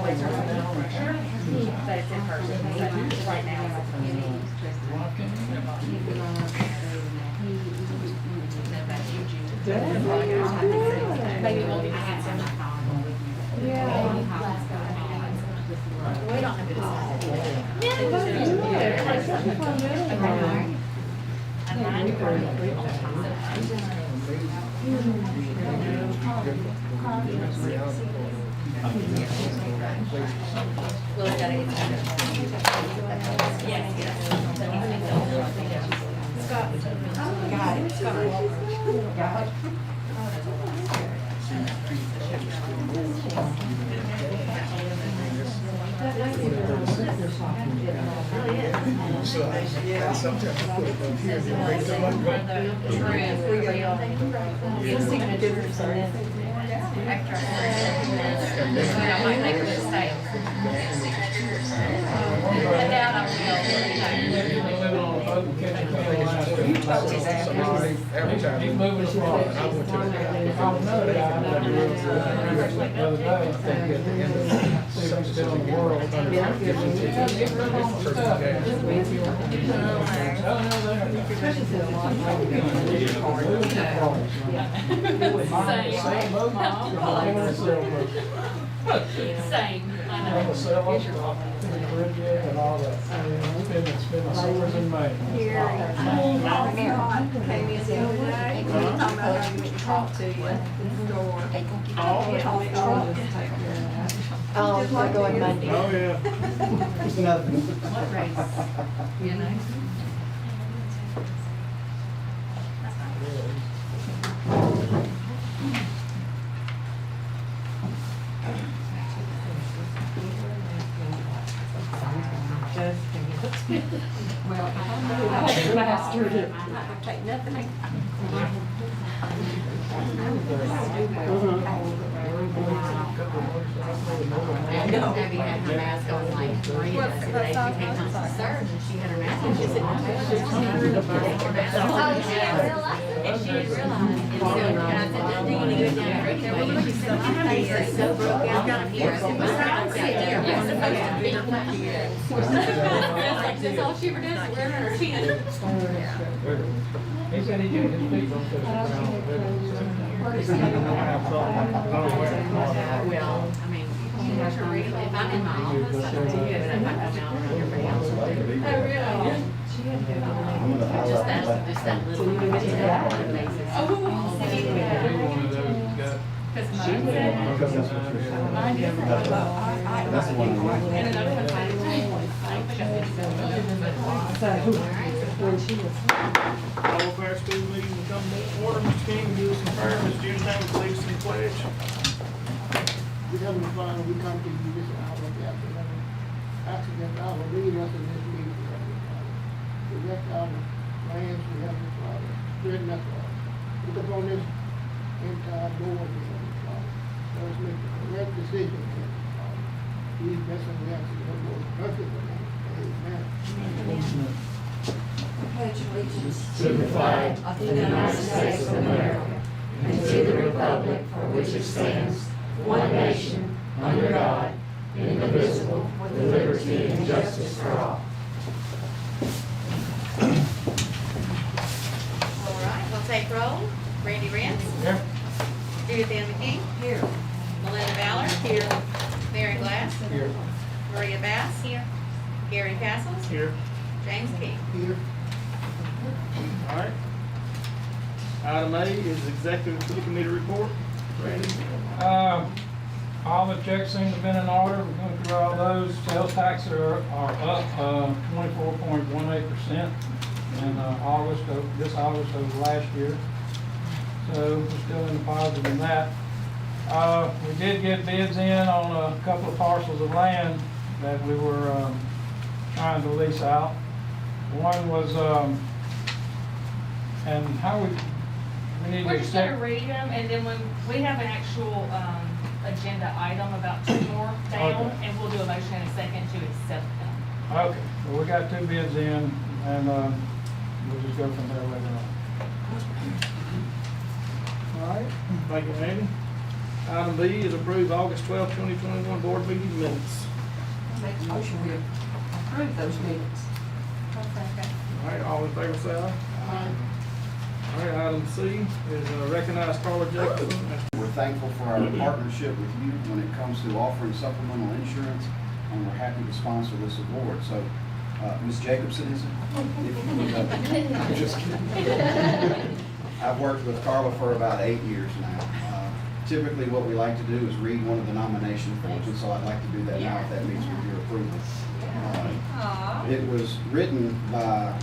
But it's in person, so right now it's maybe we'll be handsome. Yeah. We don't have to decide. Well, it's gotta get yes, yes. Scott. Got it. Scott. Got it. So, yeah, sometimes I put it up here and break them up. Signatures and then after I might make a mistake. I doubt I Somebody advertised. He's moving us along. And I went to the. The other day, At the end of see still in the world. Same, I And know. the sale of the Caribbean and all that. It's been a sores in May. Came in the other day, talking about how you went to talk to you at the store. Oh, we're going Monday. Oh, yeah. It's nothing. What race? You know? Well, I mastered it. Take nothing. Have you had her mask on like Maria yesterday? She came home from surge and she had her mask on. She said, "No, take your mask off." And she didn't realize. And so, and I said, "Doesn't do any good down there anyway." And she said, "My face is so broke out down here." I said, "My side's out there. You're supposed to be up here." Like, that's all she ever does is wear her chin. He said he did his feet don't touch the ground. Well, I mean, she has her regular, if I'm in my office, I do it, but if I come out around everybody else, I'll do it. Oh, really? Just that little bit of basis. Oh, Be one of those that's got. Because That's the one. All of our school meetings will come to order. Mr. King, do us some prayer. Ms. Junior, please some pledge. We Heavenly Father, we come to you this hour of the afternoon, asking that thou will lead us in this meeting, Heavenly Father. Direct our plans, Heavenly Father. Straighten us up. Look upon this entire board, Heavenly Father. Let us make the correct decision, Heavenly Father. We bless and we ask in your Lord perfect name. Amen. pledge allegiance To the flag of the United States of America and to the republic for which it stands, one nation, under God, indivisible, with liberty and justice for all. All right, we'll take roll. Randy Rance. Here. Judith Ann McKee. here. Melinda Ballard. Here. Mary Glass. Here. Maria Bass. Here. Gary Castles. Here. James King. Here. All right. Item A is executive committee report. Randy? All the checks seem to have been in order. We're going through all those. Sales taxes are up 24.18% in this August over last year. So we're still in the positive in that. We did get bids in on a couple of parcels of land that we were trying to lease out. One was, and how we need to We're just gonna accept. read them, and then when, we have an actual, agenda item about 2 more down, Okay. and we'll do a motion in a second to accept them. Okay, well, we got 2 bids in, and we'll just go from there later on. All right. Thank you, Randy. Item B is approve August 12, 2021 board meeting minutes. Make a motion, we approve those minutes. All right, all in favor, say aye. All right, item C is recognize Carla Jacobson as We're thankful for our partnership with you when it comes to offering supplemental insurance, and we're happy to sponsor this award. So, Ms. Jacobson, is it? If you would, I'm just kidding. I've worked with Carla for about 8 years now. Typically, what we like to do is read one of the nomination forms, and so I'd like to do that now if that meets with your approval. It was written by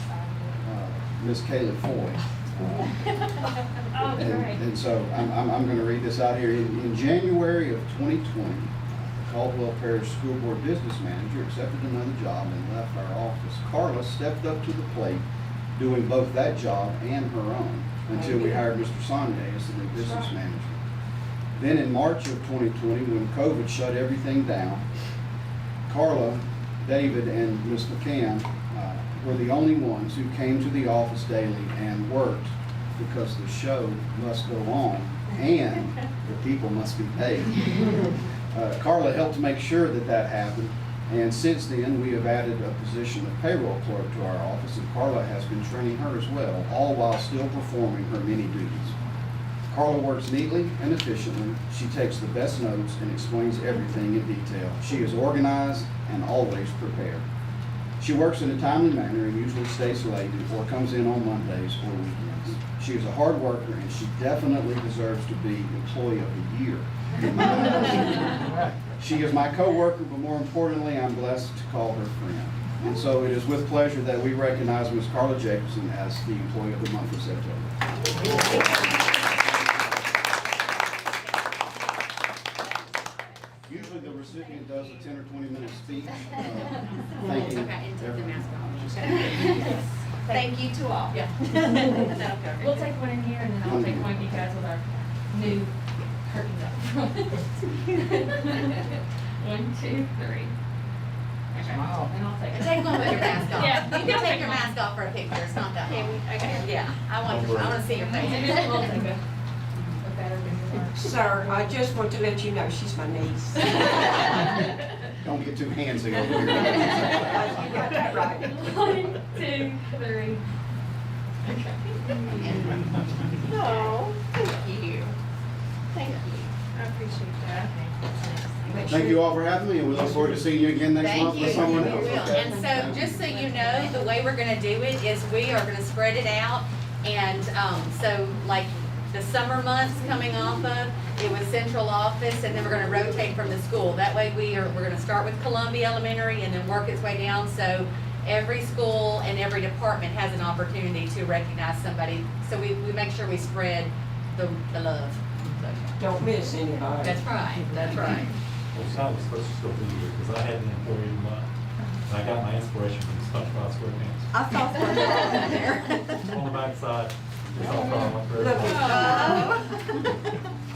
Ms. Kaylee Foy. Oh, great. And so I'm going to read this out here. In January of 2020, the Caldwell Parish School Board Business Manager accepted another job and left our office. Carla stepped up to the plate, doing both that job and her own, until we hired Mr. Sonye as the new business manager. Then in March of 2020, when COVID shut everything down, Carla, David, and Ms. McCann were the only ones who came to the office daily and worked, because the show must go on and the people must be paid. Carla helped make sure that that happened, and since then we have added a position of payroll clerk to our office, and Carla has been training her as well, all while still performing her many duties. Carla works neatly and efficiently. She takes the best notes and explains everything in detail. She is organized and always prepared. She works in a timely manner and usually stays late or comes in on Mondays or weekends. She is a hard worker, and she definitely deserves to be Employee of the Year in my eyes. She is my coworker, but more importantly, I'm blessed to call her friend. And so it is with pleasure that we recognize Ms. Carla Jacobson as the Employee of the Month of September. Usually the recipient does a 10 or 20-minute speech. Thank you. Okay, and take the mask off. Thank you to all. Yeah. We'll take one in here, and then I'll take one of you guys with our new curtains up. 1, 2, 3. Smile. And I'll take it. Take one with your mask off. Yeah, You can take your mask off for a picture, it's not that long. Okay, yeah, I want to see your face. We'll take a better picture. Sir, I just want to let you know she's my niece. Don't get too handsy over here. You got that right. 1, 2, 3. Oh, Thank you. thank you. I appreciate that. Thank you all for having me, and we look forward to seeing you again next Thank month you. with someone We else. will. And so, just so you know, the way we're gonna do it is we are gonna spread it out. And, so like the summer months coming off of, it was central office, and then we're gonna rotate from the school. That way we're gonna start with Columbia Elementary and then work its way down. So every school and every department has an opportunity to recognize somebody. So we make sure we spread the love. So, Don't miss anybody. that's right, that's right. Well, I was supposed to still be here because I had the employee of the month. And I got my inspiration from SpongeBob SquarePants. I thought for there. On the backside, it's all from my Look first.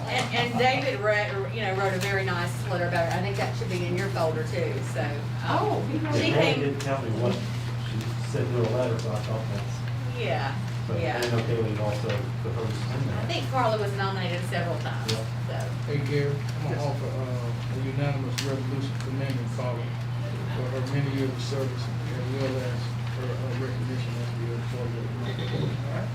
And David wrote a very nice letter about it. I think that should be in your folder too, so. Oh, he wrote She They came, didn't tell me what she said to a letter, so I thought that's, yeah, but I yeah. know Kaylee also put hers in I there. think Carla was nominated several times, Yeah. so. Hey Gary, I'm gonna offer a unanimous resolution commending Carla for her many years of service, as well as her recognition as the employee of the month. All right?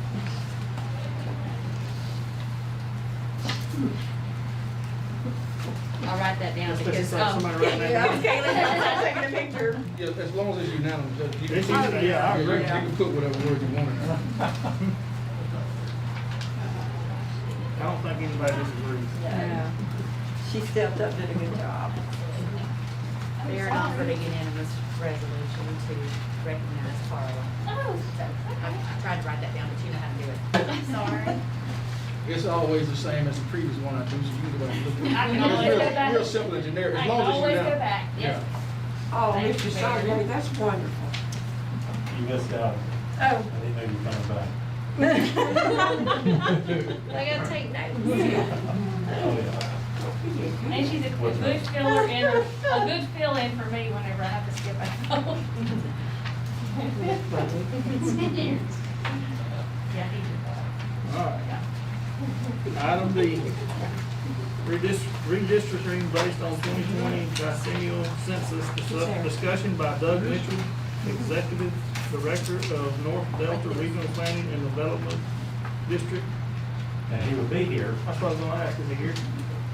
I'll write that down Let's because, just have somebody write that down. Kayla's taking a picture. Yeah, as long as it's unanimous, you It's can, easy, yeah, I agree. you can put whatever word you want in there. I don't think anybody disagrees. Yeah. She stepped up, did a good job. They're offered a unanimous resolution to recognize Carla. Oh, So I tried to write that down, but you know how to do it. sorry. It's always the same as the previous one I do, so you can go back and look at it. I can always It's go back. real simple and generic, I as can long as it's always go unanimous. back, yes. Oh, Thank Mr. you, Mary. Songley, that's wonderful. You missed out. Oh. I didn't know you were coming back. I gotta take notes. Oh, yeah. And she's a good filler in, a good fill-in for me whenever I have to skip out. Yeah, he did that. All right. Item D, Redistricting based on 2020 decennial census, discussion by Doug Mitchell, Executive Director of North Delta Regional Planning and Development District. And he would be here, That's what I was gonna ask, is he here?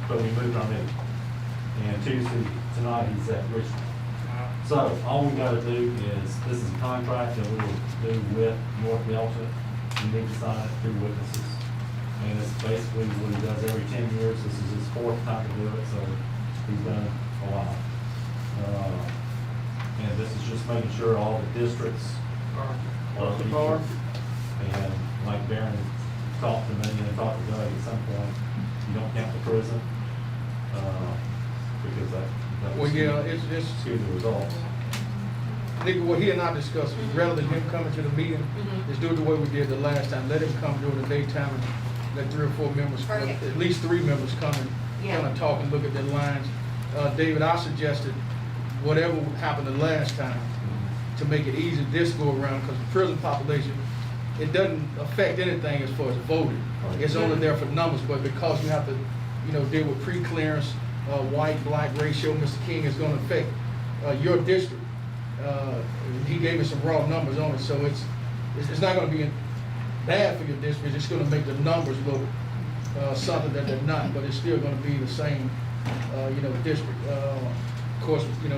but we moved on it. And Tuesday, tonight, he's at Richmond. So all we gotta do is, this is a contract that we will do with North Delta. You need to sign it, 2 witnesses. And it's basically what he does every 10 years. This is his 4th time to do it, so he's done it a lot. And this is just making sure all the districts are equal. And like Barron talked to me and talked to Doug at some point, you don't count the prison, because that Well, was yeah, it's, skew the results. Nick, what he and I discussed, rather than him coming to the meeting, is do it the way we did the last time. Let him come during the daytime and let 3 or 4 members, Perfect. at least 3 members come and Yeah. kind of talk and look at their lines. David, I suggested whatever happened the last time to make it easy this go around, because the prison population, it doesn't affect anything as far as voting. It's only there for numbers, but because you have to, deal with pre-clearance, white, black ratio, Mr. King is gonna affect, your district. He gave me some raw numbers on it, so it's not gonna be bad for your district, it's gonna make the numbers look, something that they're not, but it's still gonna be the same, district. Of course, we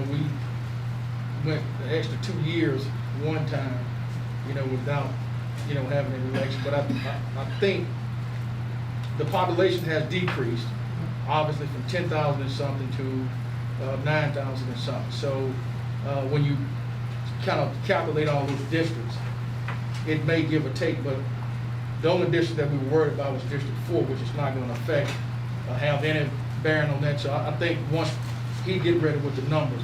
went the extra 2 years one time, without, having an election, but I think the population has decreased, obviously from 10,000 and something to 9,000 and something. So when you kind of calculate all those districts, it may give or take, but the only district that we were worried about was District 4, which is not going to affect, have any bearing on that. So I think once he get ready with the numbers,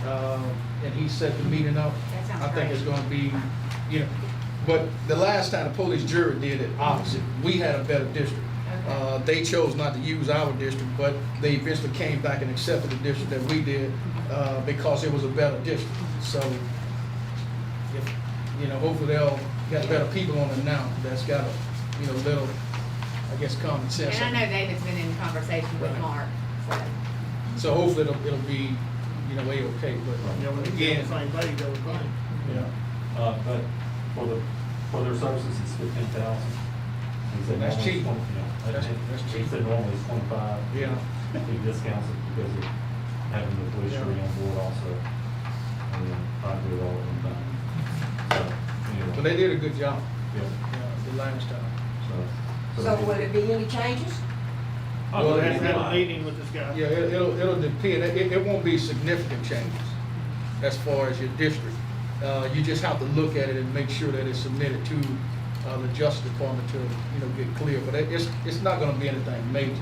and he set the meeting up, That sounds I think great. it's going to be, but the last time the police jury did it opposite. We had a better district. Okay. They chose not to use our district, but they eventually came back and accepted the district that we did, because it was a better district. So, if, hopefully they'll get better people on it now that's got a, little, I guess, common sense. And I know David's been in conversation with Right. Mark, so. So hopefully it'll be, A-okay, but Yeah, when they get again, on the same page, that was fine. Yeah, but for their services, it's 15,000. He said That's normally it's cheap. 20, yeah, That's he cheap. said normally it's 25. Yeah. He discounts it because of having the police jury on board also, and then trying to do it all at one time. So, anyway. but they did a good job, Yeah, the last time. So will it be any changes? Well, Well, they had a meeting with this guy. Yeah, it'll depend. It won't be significant changes as far as your district. You just have to look at it and make sure that it's submitted to the Justice Department to, get clear. But it's not gonna be anything major.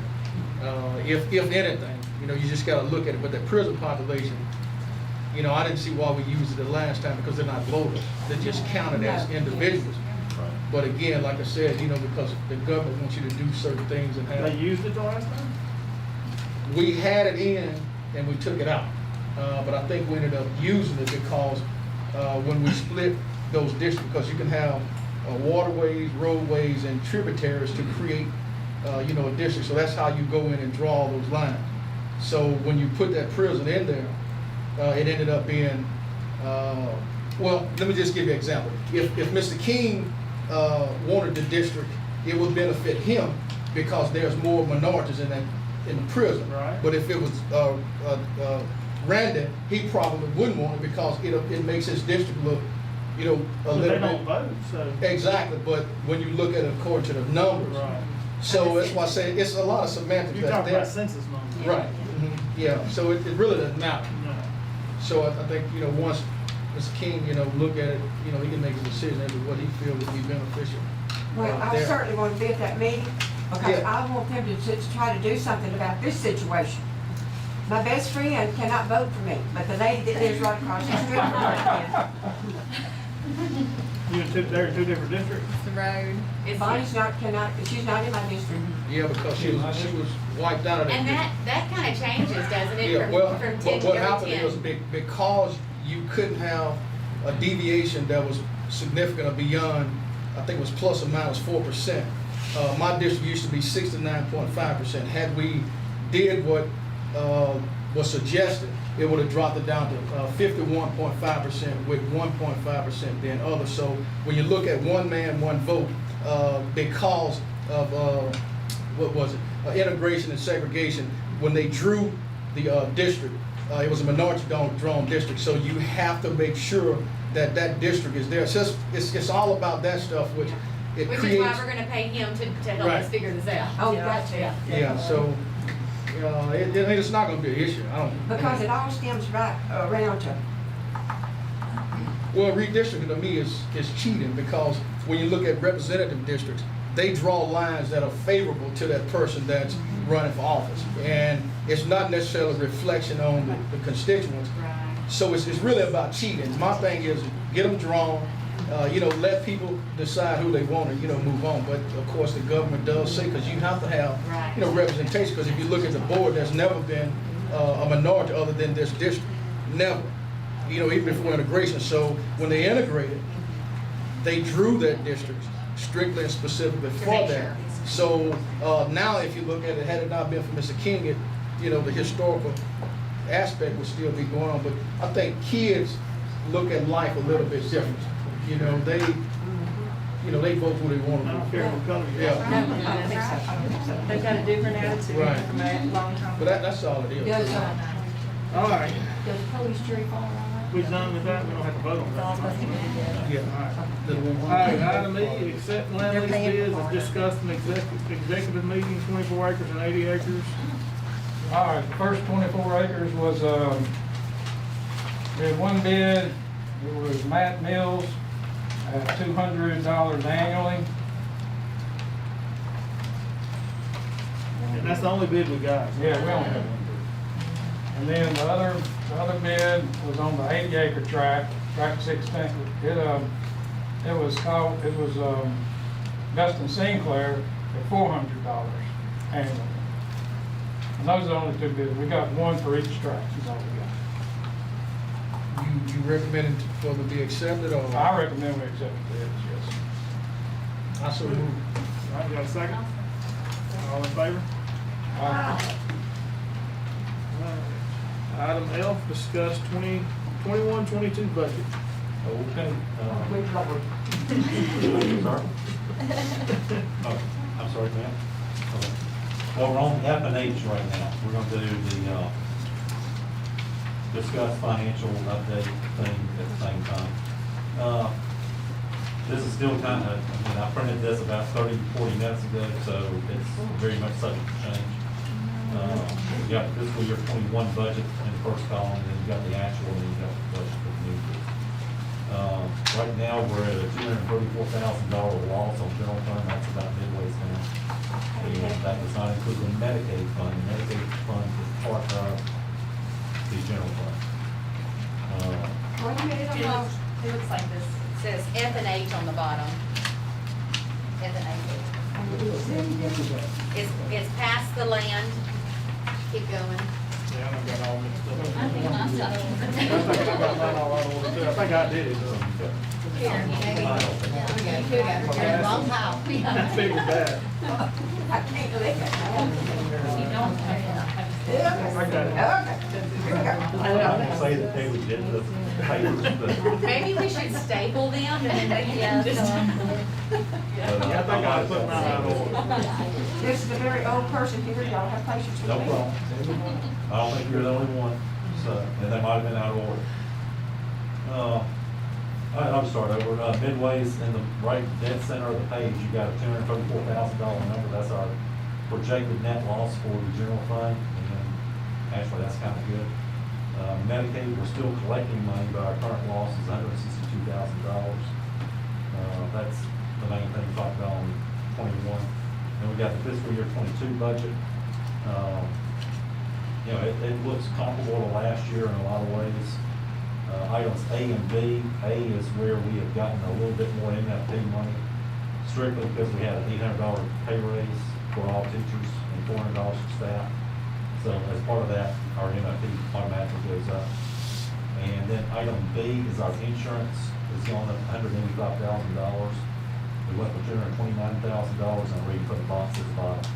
If anything, you just gotta look at it. But the prison population, I didn't see why we used it the last time, because they're not voters. They're just counted as individuals. right. But again, like I said, because the government wants you to do certain things and have. They used it the last time? We had it in and we took it out. But I think we ended up using it because when we split those districts, because you can have waterways, roadways, and tributaries to create, a district. So that's how you go in and draw those lines. So when you put that prison in there, it ended up being, well, let me just give you an example. If Mr. King wanted the district, it would benefit him because there's more minorities in the prison. Right. But if it was Randy, he probably wouldn't want it because it makes his district look, a But little they bit. don't vote, so. Exactly, but when you look at it according to the numbers, Right. so that's why I say it's a lot of semantics You that's talk there. about census numbers. Right, yeah, so it really doesn't matter. No. So I think, once Mr. King, look at it, he can make a decision as to what he feels would be beneficial. Well, I there. certainly want to be at that meeting, because Yeah. I want them to try to do something about this situation. My best friend cannot vote for me, but the lady that lives right across the street from her can. They're in 2 different districts. The road. It's- Bonnie's she's not in my district. Yeah, because she was wiped out of that. And that kind of changes, doesn't it, Yeah, well, from 10 but to what every happened 10? was because you couldn't have a deviation that was significant or beyond, I think it was plus or minus 4%. my district used to be 69.5%. Had we did what was suggested, it would have dropped it down to 51.5% with 1.5% being others. So when you look at one man, one vote, because of what was it? Integration and segregation. When they drew the district, it was a minority drawn district. So you have to make sure that that district is there. It's all about that stuff, which it Which creates. is why we're gonna pay him to help Right. us figure this out. Oh, gotcha. Yeah. So it's not going to be an issue. I don't. Because it all stems right around to, Well, redistricting to me is cheating, because when you look at representative districts, they draw lines that are favorable to that person that's running for office. And it's not necessarily a reflection on the constituents. Right. So it's really about cheating. My thing is get them drawn, let people decide who they want to, move on. But of course, the government does say, because you have to have, Right. representation. Because if you look at the board, there's never been a minority other than this district. Never. Even before integration. So when they integrated, they drew that district strictly and specifically for make that. sure. So now, if you look at it, had it not been for Mr. King, the historical aspect would still be going on. But I think kids look at life a little bit different. They vote who they want I to don't vote. care what color you Yeah. are. no, I don't think so, I don't think so. They've got a different attitude Right. from a long time. But that's all it is. Does, All right, does the police jury fall around? we done with that, we don't have to vote on It's all supposed to be that. together. Yeah. All right, item E, accept land lease bids as discussed in executive meeting, 24 acres and 80 acres. All right, the first 24 acres was, we had one bid, it was Matt Mills at $200 annually. And that's the only bid we got. Yeah, we only have one bid. And then the other bid was on the 80 acre tract 16. It was Dustin Sinclair at $400 annually. And those are the only two bids. We got one for each tract, is all we got. You recommend it for it to be accepted, or? I recommend we accept the bids, yes. I so move. All right, got a second? All in favor? Item F, discuss 21-22 budget. Okay. Sorry? Oh, I'm sorry, ma'am. Okay. Well, we're on F and H right now. We're gonna do the, discuss financial update thing at the same time. This is still I printed this about 30-40 minutes ago, so it's very much subject to change. You got fiscal year 21 budget in the first column, and then you got the actual, and then you got the budget for the new year. Right now, we're at a $234,000 loss on general fund. That's about midway down. And that does not include the Medicaid fund. The Medicaid fund is part of the general fund. Wait a minute, It looks like this. It says F and H on the bottom. F and H. It's past the land. Keep going. Yeah, I done got all mixed up. I think mine's got I think I got mine all out of order too. I think I did it. Here, maybe. Yeah, long pile. I figured that. I can't believe it. You don't have I got it. I didn't say that they would get the papers, but. Maybe we should staple them and then they Yeah, can just. Yeah, I think I put mine out of order. This is a very old person here, y'all have patience with No me. problem. I don't think you're the only one, so, and they might have been out of order. I'll start over. Midway's in the right dead center of the page, you got a $234,000 number. That's our projected net loss for the general fund, and then actually that's kind of good. Medicaid, we're still collecting money, but our current loss is $162,000. That's the main thing we talked about on 21. Then we got the fiscal year 22 budget. It looks comparable to last year in a lot of ways. Items A and B, A is where we have gotten a little bit more MFP money, strictly because we had an $800 pay raise for all teachers and $400 for staff. So as part of that, our MFP automatically goes up. And then item B is our insurance is going up $185,000. We went from $229,000, I'm reading from the box at the bottom.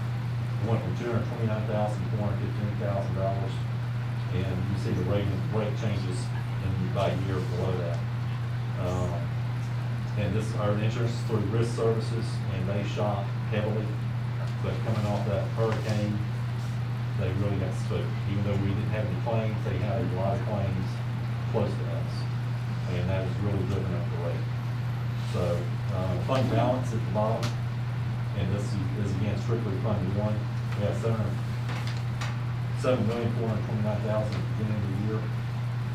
We went from $229,000 to $415,000. And you see the rate changes in by year below that. And this, our insurance is through risk services, and they shop heavily. But coming off that hurricane, they really got spooked. Even though we didn't have any claims, they had a lot of claims close to us. And that has really driven up the rate. So, fund balance at the bottom, and this is again strictly Fund 1. We have $7,429,000 at the beginning of the year.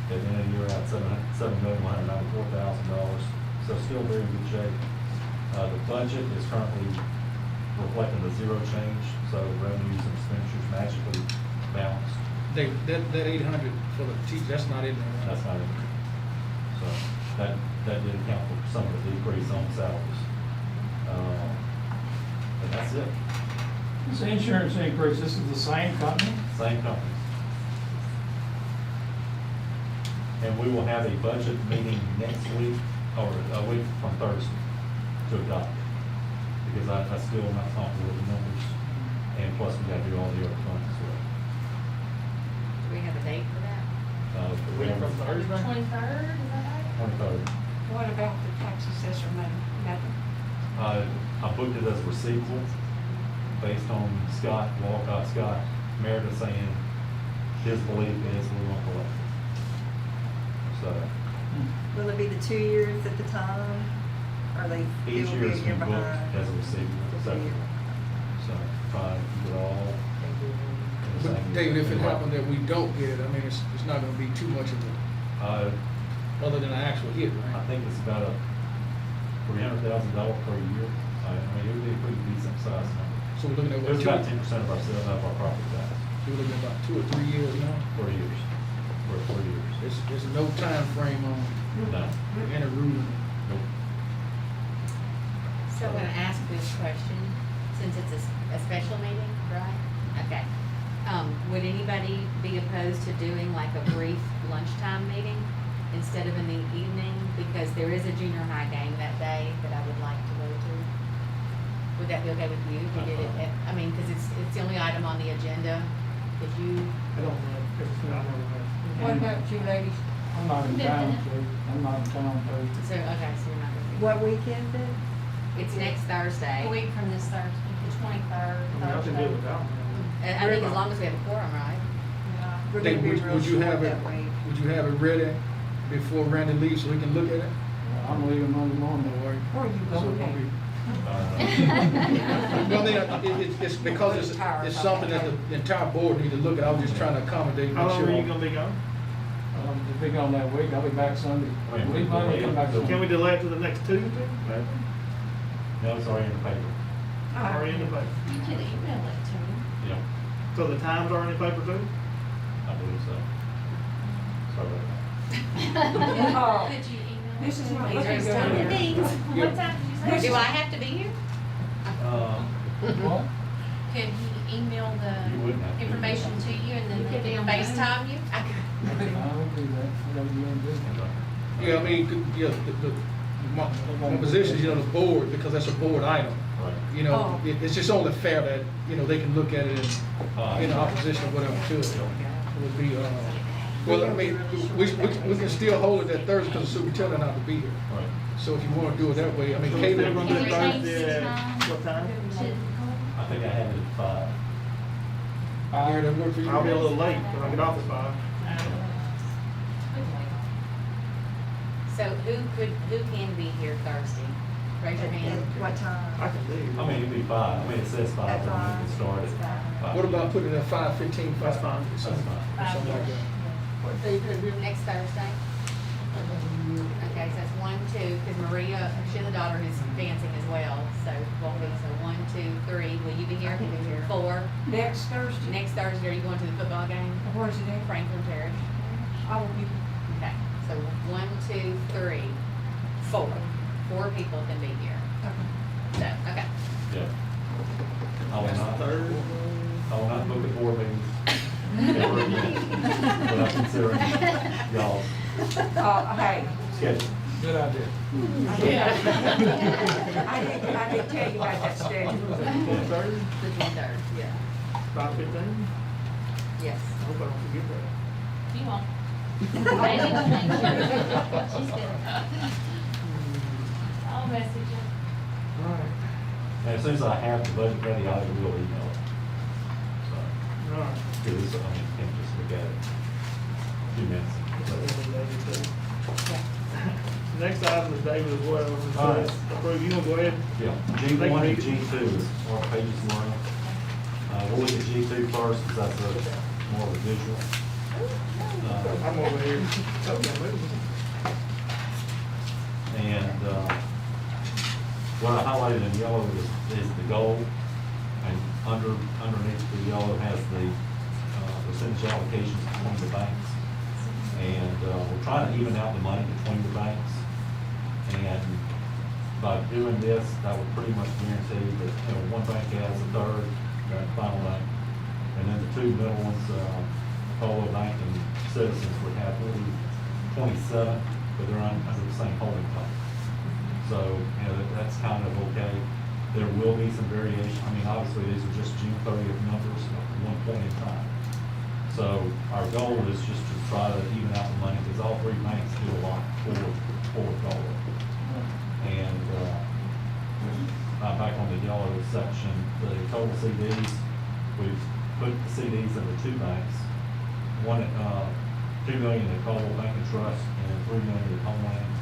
At the end of the year, we had $7,194,000. So still very good shape. The budget is currently reflecting the zero change, so revenues and expenditures magically balanced. That 800 for the teacher, that's not in there. Right? That's not it. So that did account for some of the decrease on salaries. But that's it. This insurance increase, this is the same company? Same company. And we will have a budget meeting next week, or a week from Thursday, to adopt. Because I still am not comfortable with the numbers, and plus we gotta do all the other funds as well. Do we have a date for that? We have From Thursday? 23rd, is that right? 23rd. What about the tax assessor money? Nothing? I booked it as receivable based on Scott Meredith saying his belief is we won't collect it. So Will it be the 2 years at the time? Or they, each it will year be a is year been booked behind? as a receivable. It's a year. So try to keep it all. in the But same David, if it year. happened that we don't get it, I mean, it's not gonna be too much of a, other than an actual hit, I right? think it's about a $300,000 per year. I mean, it would be a pretty decent size number. So we're looking at It what, was two, about 10% of our sales of our property tax we're looking at about 2 or 3 years now. 4 years. For 4 years. There's no time frame on No. any ruling. Nope. So I'm gonna ask this question, since it's a special meeting, right? Okay. Would anybody be opposed to doing like a brief lunchtime meeting instead of in the evening? Because there is a junior high game that day that I would like to go to. Would that be okay with you? If you did it I mean, cause it's the only item on the agenda. If you, I don't know, it's not, What about you ladies? I'm not in town, so I'm not in town Thursday. so, okay, so you're not gonna be. What weekend is it? It's next Thursday. A week from this Thursday, the 23rd, I mean, I can do it Thursday. without me. I think as long as we have a quorum, right? Yeah. We're Dave, gonna be real would you short have it, that week. would you have it ready before Randy leaves so we can look at it? I'm leaving Monday morning. Don't worry. Or you So go it won't be- Uh, Well, I mean, it's because it's something that the entire board need to look at. I was just trying to accommodate, How make long are you sure. gonna be gone? Just be gone that week, I'll be back Sunday. I mean, Leave Monday, come back Sunday. Can we delay it to the next Tuesday? No, it's already in the paper. Already in the paper. You can email it to me. Yeah, So the times are in the paper too? I believe so. Sorry about Oh, Could you email it? This is to not me? looking There's good so many here. things. Yeah. What time did you say? Do I have to be here? that. What? Could he email You wouldn't have the to. information to you and then You they could be can on FaceTime you? I don't do that, I gotta be in business. Yeah, I mean, my position, you know, the board, because that's a board item. Right. You know, it's just only fair that, you know, they can look at it in opposition or whatever to it. It would be, well, I mean, we can still hold it that Thursday because the superintendent not to be here. Right. So if you want to do it that way, I mean, So we're still gonna do it Can we change Thursday the at time? what time? I think I had it at 5. Here, that work for you? I'll be a little late, but I'll get off at 5. So who can be here Thursday? Raise your At hand. what time? I can do it. I mean, it'd be 5. I mean, it says 5, At but we five. can start at 5. What about putting it at 5:15? That's fine. Something something like that. What day is it? Next Thursday? Okay, so it's 1, 2, because Maria, she has a daughter who's dancing as well, so won't be, so 1, 2, 3, will you be here? I can be here. 4, next Thursday? next Thursday, are you going to the football game? Where's it at? Franklin Parish. I will be, Okay, so 1, 2, 3, 4. 4 people can be here. So, okay. Yeah. I will not book a board meeting ever again without considering y'all's hey, schedule. Good idea. I didn't tell you about that schedule. Third, The 23rd, yeah. 5:15. Yes. I hope I don't forget that. You won't. Maybe we'll make sure. She's good. I'll message you. All right. And as soon as I have the budget ready, I will email it. So, All right. because it's, I mean, you can't just look at it. 2 minutes. Next item is David as well. All right. Approve, you wanna go ahead? Yeah, G1 and G2 is our pages learned. We'll look at G2 first, because that's more of a visual. I'm over here. And what I highlighted in yellow is the goal, and underneath the yellow has the percentage allocations between the banks. And we're trying to even out the money between the banks. And by doing this, that would pretty much guarantee that, one bank has a third, that final bank. And then the two middle ones, Polo Bank and Citizens would have 27, but they're under the same holding company. So, that's kind of okay. There will be some variation. I mean, obviously, these are just June 30th numbers at one point in time. So our goal is just to try to even out the money, because all three banks do a lot for Polo. And back on the yellow section, the total CDs, we've put the CDs into two banks. One at $2 million at Caldwell Bank and Trust and $3 million at Homeland.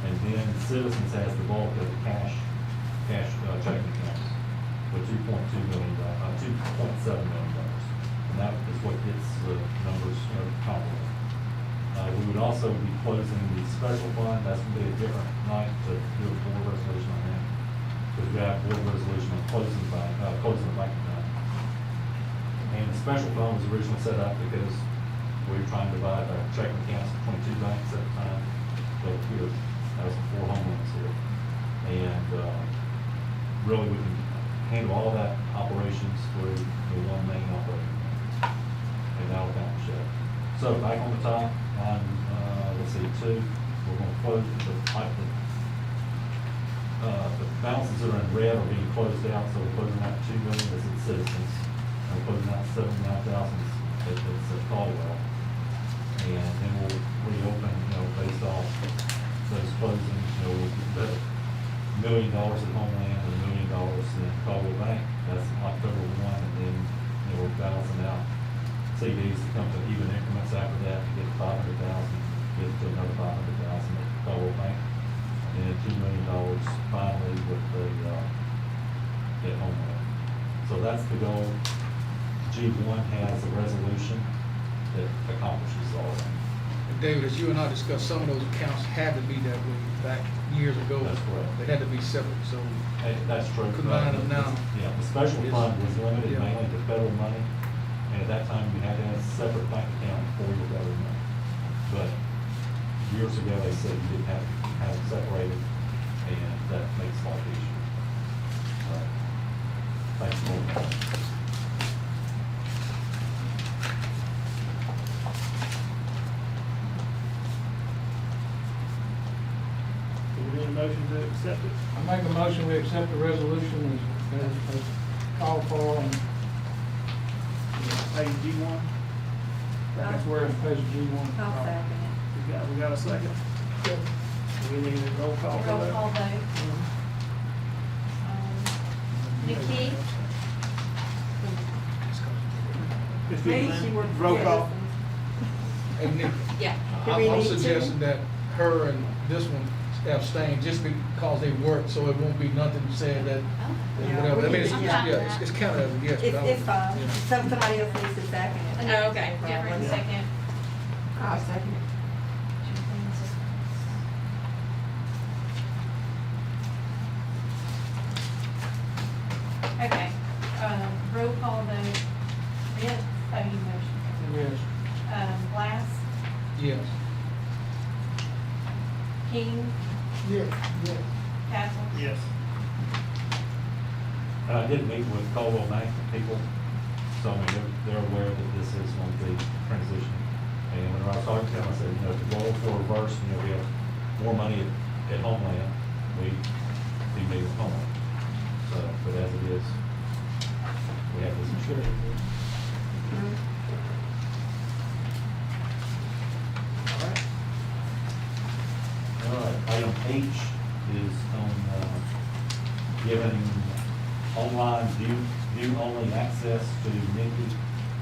And then Citizens has the bulk of the cash checking accounts with $2.7 million. And that is what gets the numbers comparable. We would also be closing the special fund. That's going to be a different night to do a board resolution on that. Because we have board resolution on closing the bank account. And the special fund was originally set up because we were trying to divide our checking accounts between two banks at a time. But here, that was before Homeland's here. And really we can handle all that operations through the one main operating. And now we're down to shut. So back on the top, on, let's see, 2, we're gonna close the balances that are in red are being closed out, so we're closing out $2 million as it's Citizens. And we're closing out $79,000 as it's Caldwell. And then we'll reopen, based off those closings, we'll get $1 million at Homeland and $1 million in Caldwell Bank. That's October 1, and then, we're balancing out CDs to come to even increments after that, to get $500,000, get to another $500,000 at Caldwell Bank, and $2 million finally with the, at Homeland. So that's the goal. G1 has a resolution that accomplishes all that. And David, as you and I discussed, some of those accounts had to be that way back years ago. That's correct. They had to be separate, so. That's true. Combine them now. Yeah, the special fund was limited Yeah. mainly to federal money, and at that time, you had to have a separate bank account for your federal money. But years ago, they said you didn't have to have it separated, and that makes life easier. All right. Thanks for that. Do we need a motion to accept it? I make a motion, we accept the resolution as called for, and Page G1? that's where it's page G1. I'll second We got a second? We need a roll call for Roll that? call vote. Nikki, Just it. give Me, me she a worked for roll call. And Nick, Yeah. Do we I'm need to? suggesting that her and this one abstain just because they work, so it won't be nothing said that, Yeah, whatever. I mean, we- yeah. it's kind of, yes. but I It's would- fine, yeah. somebody else needs to second it. Oh, okay. Jeffrey, Yeah. second. I'll second it. Okay, roll call vote. Yes, you motion. Yes. Glass, Yes. King, Yes, yes. Castle. Yes. I did meet with Caldwell Bank people, so I mean, they're aware that this is going to be transitioning. And when I was talking to them, I said, if the goal for reverse, we have more money at Homeland, we need Homeland. So, but as it is, we have this insurance. All right, item H is on, giving online view-only access to Nikki,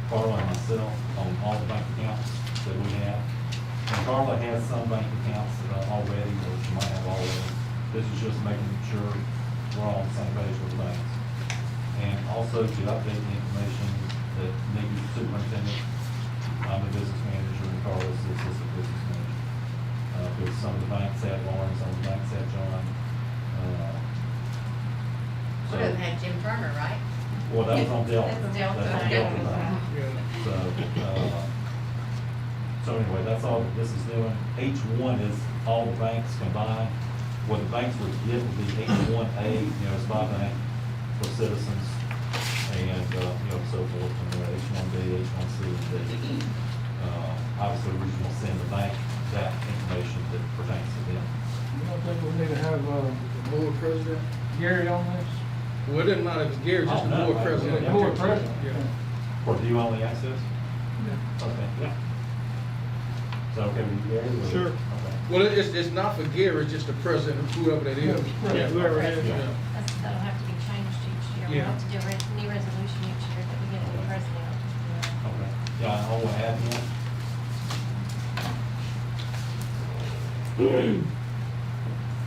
Carla, and myself on all the bank accounts that we have. And Carla has some bank accounts already, or she might have already. This is just making sure we're all on the same page with the banks. And also to update the information that Nikki's superintendent, I'm the business manager, and Carla's the assistant business manager. Because some of the banks have Lauren, some of the banks have John. Would have had Jim Turner, right? Well, that was on Delta. That's Delta. That's on Delta Bank. Yeah. So anyway, that's all that this is doing. H1 is all the banks combined. What the banks would get would be H1A, it's by bank for citizens, and, so forth, and H1B, H1C, and D. Obviously, we're just gonna send the bank that information that pertains to them. You don't think we need to have, Board president? Gary on this? Well, it doesn't matter if it's Gary, just the Oh, no, board I- president. The board president. Yeah. For view-only access? Okay, yeah. So, okay with you, Gary? or- Sure. Okay. Well, it's not for Gary, it's just the president, whoever that is. Yeah, whoever it is. Yeah. That'll have to be changed each year. Yeah. We'll have to do a new resolution each year that we get a new president. Okay, yeah, I will add one.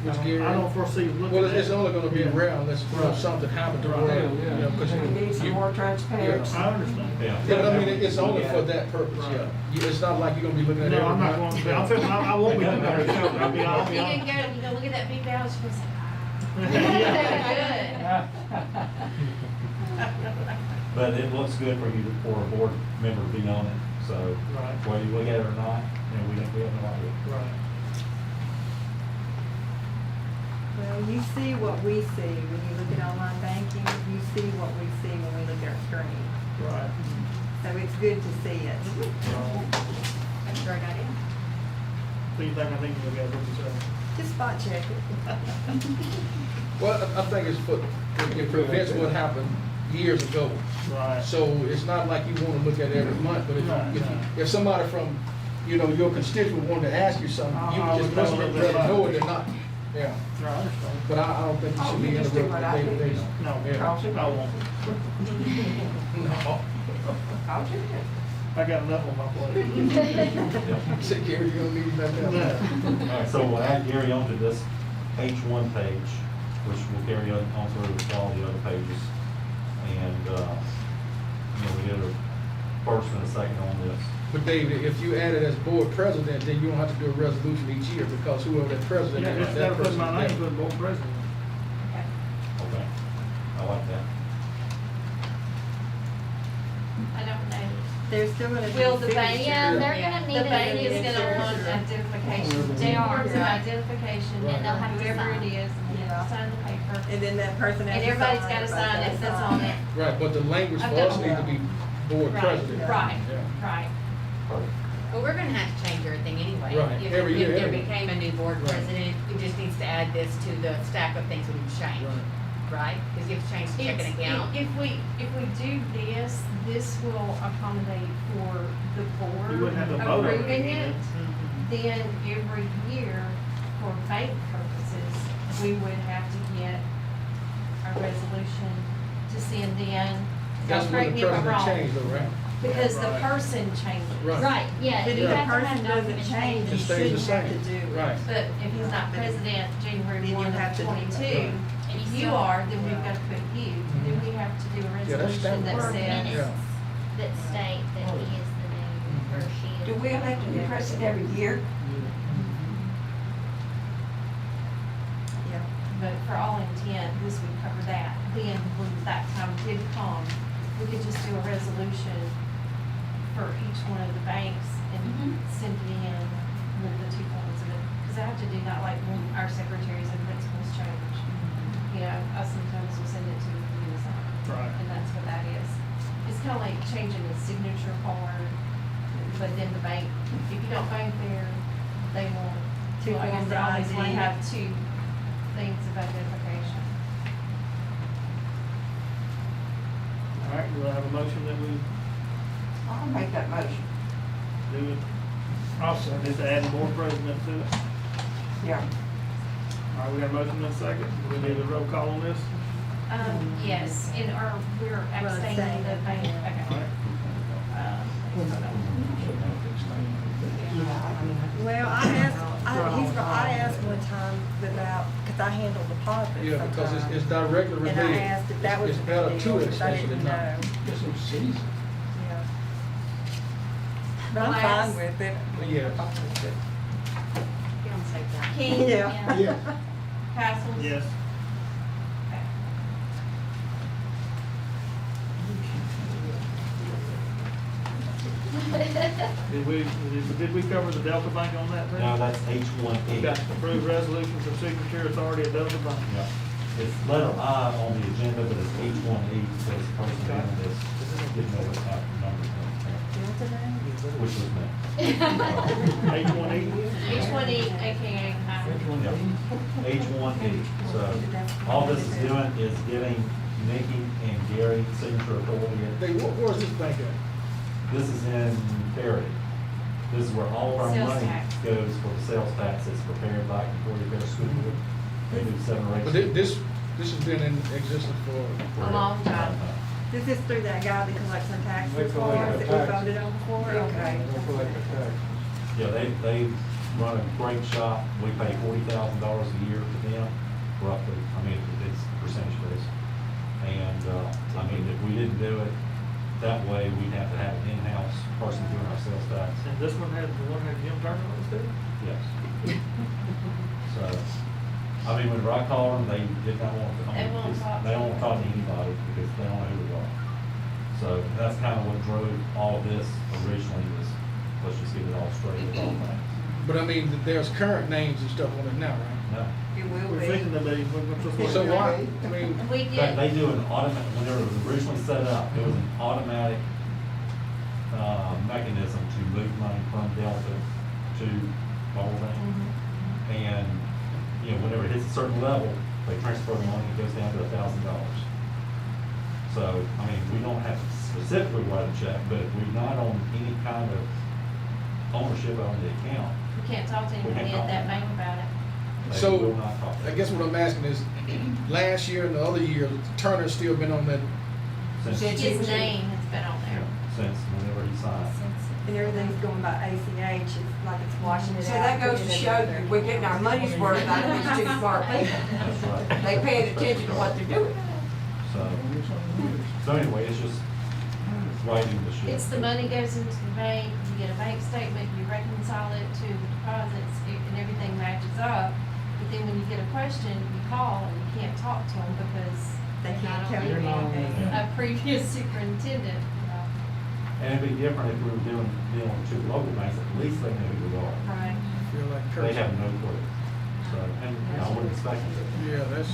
Which Gary? I don't foresee looking Well, at. it's only gonna be around unless something happened to Right. where, Yeah. because We need some more transparency. I understand. Yeah. Yeah, but I mean, it's only for that purpose, Right. yeah. It's not like you're gonna be looking at every. No, I'm not going to, I'm fixing, I won't be looking at it, I'll be, I'll If be you honest. can go look at that big balance, you're gonna say, Yeah. But it looks good for you, for a board member to be on it, so Right. whether you look at it or not, we have no idea. Right. Well, you see what we see when you look at online banking, you see what we see when we look at our screen. Right. So it's good to see it. That's a great idea. So you think I think we'll get what you say? Just spot check it. Well, I think it's for, it prevents what happened years ago. Right. So it's not like you wanna look at it every month, but Right, if somebody from, your constituent wanted to ask you something, you I would just would know rather that. know it than not, yeah. Right, I understand. But I don't think you Oh, should you be just do interrupted what I day to do. day. No, Yeah. I won't. No. I'll do it. I got enough on my plate. Say, Gary, you don't need nothing else. No. All right, so we'll add Gary onto this H1 page, which will carry on through all the other pages. And, we get a first and a second on this. But David, if you add it as board president, then you don't have to do a resolution each year because whoever that president Yeah, is, just that gotta put person. my name, put board president. Okay, I like that. I don't know. They're still gonna do Will the bank, signature. yeah, they're gonna the bank is gonna want identification. They are, some identification, and they'll have whoever it is, and they have to sign the paper. And then that person has And to everybody's sign gotta it, sign it, that's on it. Right, but the language for I've us got- needs to be board Right, president. right, Yeah. right. Perfect. Well, we're gonna have to change everything anyway. Right, If- every year, If there every- became a new board Right. president, it just needs to add this to the stack of things we've changed, right? Because you have to change the checking It's- account. If we do this, this will accommodate for the You wouldn't have to board vote on it approving again. it. Then every year, for bank purposes, we would have to get a resolution to send in. That's when Correct the me if I'm president wrong. changed though, right? Because the Right. person changes. Right. Yeah, But you if the have to person have doesn't documentation. change, you It stays the shouldn't have to same. do it. Right. But if he's not president January Then you 1 have of to do it. 22, and you are, then we've got to put you, then we have to do a Yeah, that's resolution that standard. says. Yeah. that state that he is the new, or she is. Do we elect a new president every year? Yeah. But for all intent, this would cover that. Then when that time did come, we could just do a resolution for each one of the banks and send it in with the 2 points of it. Because I have to do that like when our secretaries and principals change. I sometimes will send it to you to sign. Right. And that's what that is. It's kind of like changing the signature card, but then the bank, if you don't bank there, they won't Two Well, I guess forms they of always want to ID. have two things of identification. All right, do I have a motion that we I'll make that motion. do it? I'll Just second. to add more president to it. Yeah. All right, we got a motion and a second. Do we need a roll call on this? Yes, we're abstaining the bank, okay. All right. Hold on. Well, I asked one time about, because I handle deposits Yeah, because sometimes. it's directly related. And I asked if that was It's a better big to deal, it, because I especially didn't not. know. Get some season. Yeah. But I'm Last- fine with it. Yes. I'm fine with it. You don't say that. King? Yeah. Yeah. Castles? Yes. Okay. Did we cover the Delta Bank on that too? No, that's H1E. Got approved resolution for signature authority at Delta Bank. Yeah. It's letter I on the agenda, but it's H1E, because the person doing this didn't know what type of number Delta Bank? which was me. H1E? H1E, AKA Highway. H1E. So all this is doing is giving Nikki and Gary signature authority. Where's this bank at? This is in Perry. This is where all of our Sales money tax. goes for the sales tax. It's prepared back before you go to school. They do 7 or 8. But this has been in existence for, A long time. This is through that guy that collects our taxes They for collect us our that we taxes. voted on before? Okay. Don't collect the taxes. Yeah, they run a great shop. We pay $40,000 a year to them, roughly. I mean, it's percentage based. And, I mean, if we didn't do it that way, we'd have to have an in-house person doing our sales tax. And this one had Jim Turner on it too? Yes. So, I mean, whenever I called them, they did not want to. They won't talk to They don't want to talk to anybody because they don't know who we are. So that's kind of what drove all of this originally was, let's just get it all straight with all things. but I mean, there's current names and stuff on it now, right? No. It will We're be. thinking that So why, I mean, And we In fact, they did, do an automatic, when it was originally set up, it was an automatic, mechanism to move money from Delta to the whole thing. And, you know, whenever it hits a certain level, they transfer the money, it goes down to $1,000. So, I mean, we don't have to specifically write a check, but if we're not on any kind of ownership on the account, we can't talk to anybody at that bank about it. they So, will not talk. I guess what I'm asking is, last year and the other year, Turner's still been on that, Since, His name has been on there. since whenever he signed. And everything's going by ACH, it's like it's washing it out. So that goes to putting it show together. you, we're getting our money's worth out of these two smart people. That's right. They paying attention to what they're doing. So anyway, it's just writing the ship. It's the money goes into the bank, you get a bank statement, you reconcile it to the deposits, and everything matches up. But then when you get a question, you call and you can't talk to them because They can't tell They're you not anything. a previous superintendent, And it'd be different if we were dealing with 2 local banks, at least they know who we are. right? I feel like They Kirk. have no clue. So, and I wouldn't expect them to. Yeah, that's,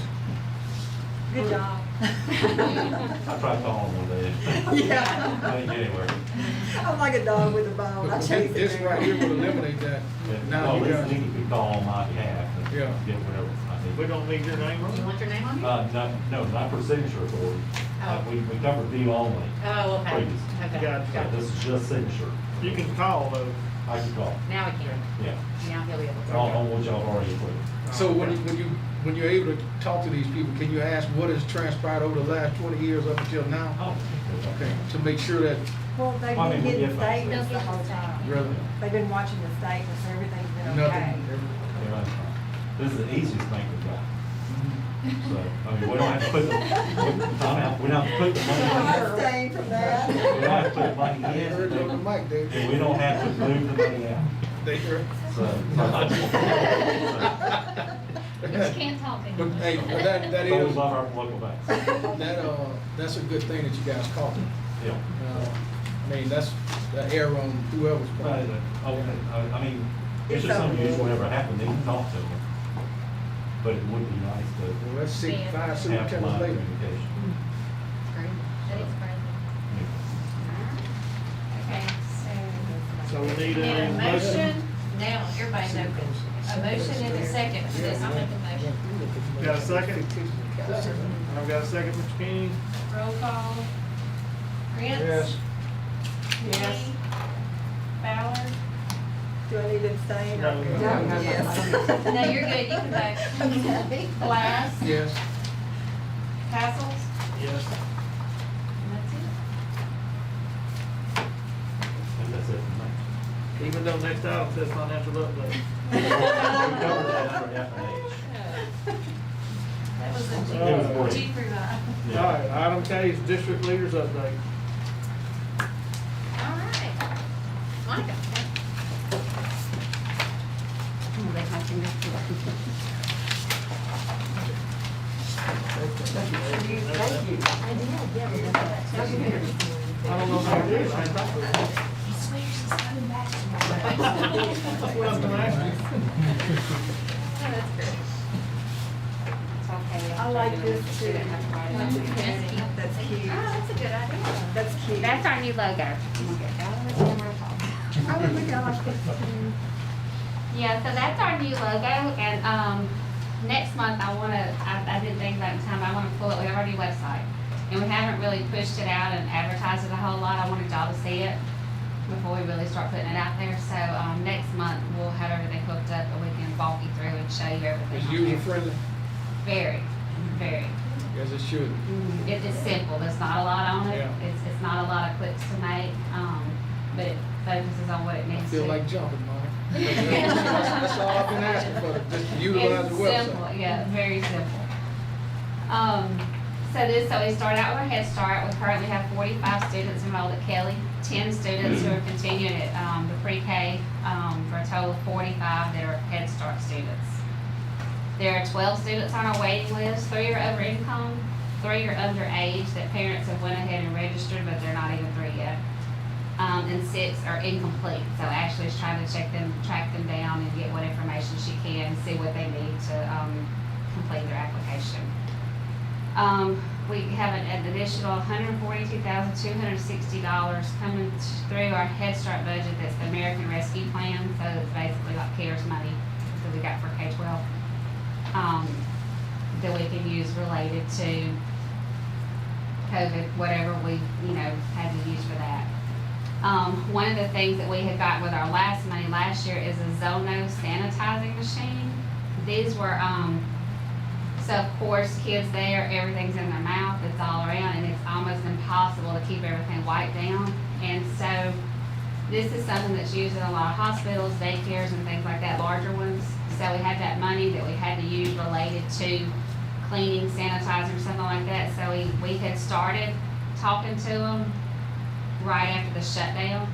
Good job. I tried calling one day. Yeah. I didn't get anywhere. I'm like a dog with a bone, I but chase it. this right here would eliminate that. Now Well, you at got, least Nikki could call on my behalf and Yeah. get whatever I We need. don't need your name on You it? want your name on it? No, not for signature authority. Oh. We covered view only. Oh, okay. Previously. Okay. Gotcha. So this is just signature. You can call though. I can call. Now we can. Yeah. Now he'll be able to. On which I've already approved. so when you're able to talk to these people, can you ask what has transpired over the last 20 years up until now? Oh, Okay, to make sure that, Well, they've Well, I been mean, we getting get that. statements the whole time. really, They've been watching the statements, everything's been okay. nothing, Everything's fine. This is the easiest thing we've got. So, I mean, we don't have to put we don't have to put the money in. I abstain from that. We don't have to put money I heard you on the in, mic, Dave. and we don't have to move the money out. They heard. So. But you can't talk But anymore. hey, but that But we is, love our local banks. that's a good thing that you guys caught them. Yeah. I mean, that's the error on whoever's part. I mean, it's just unusual whenever it happens, they can talk to them. But it would be nice to Well, that's six, Yeah. 5 have superintendents line later. communication. Crazy. That is crazy. Okay, so. So we need Need a a motion. motion, now everybody knows. A motion and a second for this. I'll make a motion. Got a second? I've got a second, Mr. King. Roll call. Prince? Yes. Yes. Ballard? Do I need to abstain? No. Yes. No, you're good, you can vote. Glass? Yes. Castles? Yes. And that's it. And that's it for me. Even though next item says financial update. We covered that under F and H. That was It a was brief. cheaper ride. All right, item K is district leaders update. All right. Monica. Oh, they have to move Thank you. I did, yeah, we got that. I don't know how it is, I ain't talked to her. He swears he's coming back tomorrow. That's what I was gonna ask you. That's great. It's okay. I like this too. That's cute. That's cute. Oh, that's a good idea. That's cute. That's our new logo. I'm gonna get out of the camera. Oh, look, I like this too. Yeah, so that's our new logo, and, next month I didn't think about it in time, but I wanna pull it, we have our new website. And we haven't really pushed it out and advertised it a whole lot, I wanted y'all to see it before we really start putting it out there, so, next month we'll have everything hooked up and we can walk you through and show you everything. It's on user there. friendly, Very, very. as it should. It is simple, there's not a lot on it, Yeah. it's not a lot of clicks to make, but it focuses on what it I needs to. feel like jumping, Mom. That's all I've been asking for, just utilize the It's simple, website. yeah, very simple. So we started out with our Head Start. We currently have 45 students enrolled at Kelly, 10 students who are continuing at the pre-K, for a total of 45 that are Head Start students. There are 12 students on our waiting list. 3 are over income, 3 are underage that parents have went ahead and registered, but they're not even 3 yet. And 6 are incomplete. So Ashley's trying to track them down and get what information she can, see what they need to complete their application. We have an additional $142,260 coming through our Head Start budget. That's the American Rescue Plan. So it's basically like CARES money that we got for K-12 that we can use related to COVID, whatever we had to use for that. One of the things that we had got with our last money last year is a Zono sanitizing machine. These were, so of course, kids there, everything's in their mouth, it's all around, and it's almost impossible to keep everything wiped down. And so this is something that's used in a lot of hospitals, daycares, and things like that, larger ones. So we had that money that we had to use related to cleaning, sanitizing, or something like that. So we had started talking to them right after the shutdown.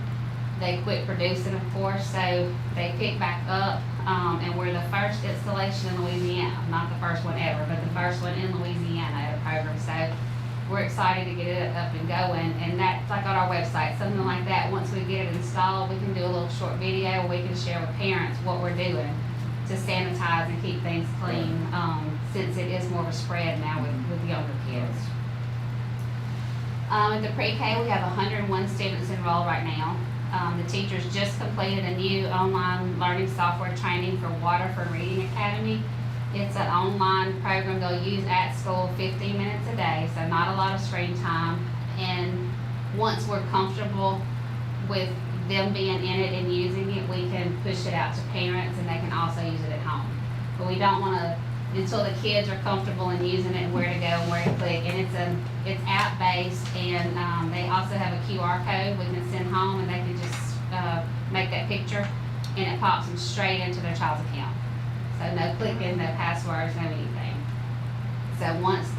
They quit producing, of course, so they picked back up, and we're the first installation in Louisiana, not the first one ever, but the first one in Louisiana at a program. So we're excited to get it up and going, and that's like on our website, something like that. Once we get it installed, we can do a little short video, we can share with parents what we're doing to sanitize and keep things clean, since it is more of a spread now with younger kids. At the pre-K, we have 101 students enrolled right now. The teachers just completed a new online learning software training for Waterford Reading Academy. It's an online program they'll use at school 15 minutes a day, so not a lot of screen time. And once we're comfortable with them being in it and using it, we can push it out to parents, and they can also use it at home. But we don't want to, until the kids are comfortable in using it and where to go and where to click. And it's app-based, and they also have a QR code we can send home, and they can just make that picture, and it pops them straight into their child's account. So no clicking, no passwords, no anything. So once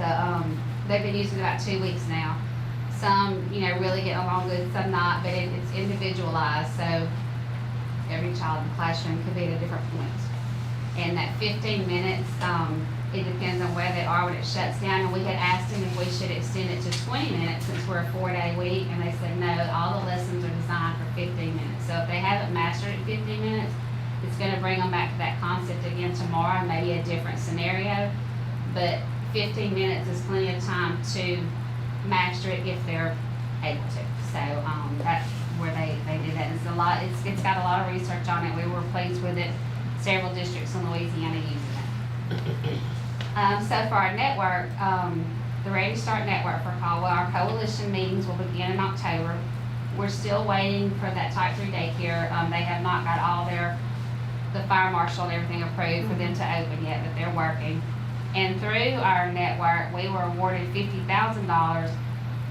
they've been using it about 2 weeks now. Some, really getting along good, some not, but it's individualized, so every child in the classroom could be at a different point. And that 15 minutes, it depends on where they are when it shuts down. And we had asked them if we should extend it to 20 minutes since we're a 4-day week, and they said no, all the lessons are designed for 15 minutes. So if they haven't mastered it 15 minutes, it's gonna bring them back to that concept again tomorrow, maybe a different scenario. But 15 minutes is plenty of time to master it if they're able to. So that's where they did that. It's got a lot of research on it. We were pleased with it. several districts in Louisiana using it. So for our network, the Ready to Start network for Caldwell, our coalition meetings will begin in October. We're still waiting for that type 3 daycare. They have not got all the fire marshal and everything approved for them to open yet, but they're working. And through our network, we were awarded $50,000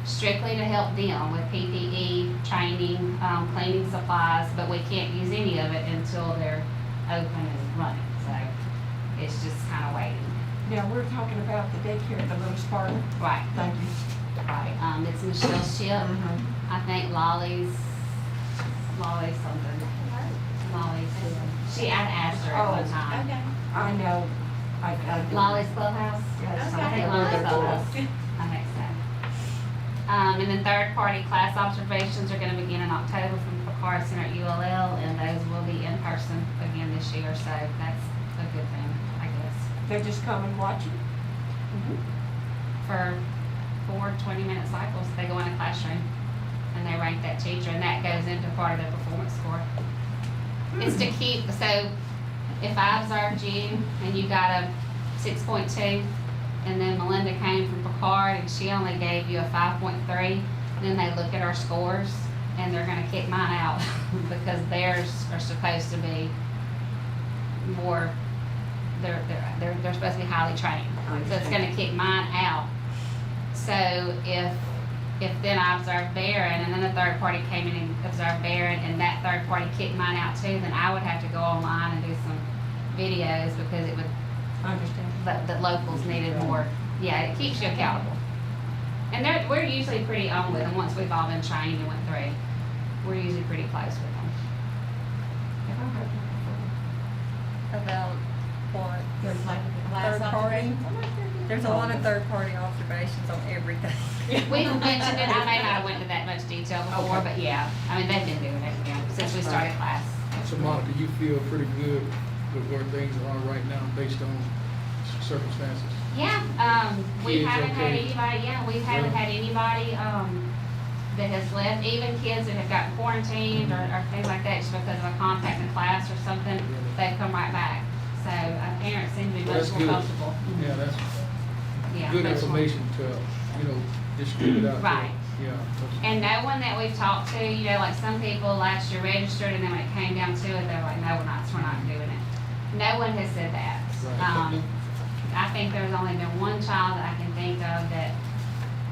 strictly to help them with PPE, training, cleaning supplies, but we can't use any of it until they're open and running. So it's just kind of waiting. Now, we're talking about the daycare at the little Spartan. Right. Thank you. Right. It's Michelle's ship. Mm-hmm. I think Lolly's something. Lolly's. She had asked her at one time. Okay. I know. Lolly's Clubhouse? Yes. I think Lolly's Clubhouse. I think so. And then third-party class observations are gonna begin in October from Picard Center at ULL, and those will be in person again this year, so that's a good thing, I guess. They just come and watch it. For 4 20-minute cycles, they go in a classroom, and they rank that teacher, and that goes into part of their performance score. It's to keep, so if I observed you and you got a 6.2, and then Melinda came from Picard and she only gave you a 5.3, then they look at our scores and they're gonna kick mine out because theirs are supposed to be more, they're supposed to be highly trained. So it's gonna kick mine out. So if then I observed Barron and then a third party came in and observed Barron and that third party kicked mine out too, then I would have to go online and do some videos because it would, I understand. the locals needed more. Yeah, it keeps you accountable. And we're usually pretty on with them once we've all been trained and went through. We're usually pretty close with them. About what? There's like a Third class party? observation. There's a lot of third-party observations on everything. We've mentioned it, I may not have went into that much detail before, but yeah, I mean, they've been doing it, since we started class. So Monica, you feel pretty good with where things are right now based on circumstances? Yeah, we Kids haven't had okay? anybody, we haven't had anybody, that has left, even kids that have gotten quarantined or things like that, just because of a contact in class or something, they've come right back. So, parents seem to be Well, much that's more good. comfortable. Yeah, that's Yeah, good much more. information to, distribute out there. Right. Yeah. And no one that we've talked to, like some people last year registered and then when it came down to it, they're like, no, we're not doing it. No one has said that. Right. I think there's only been one child that I can think of that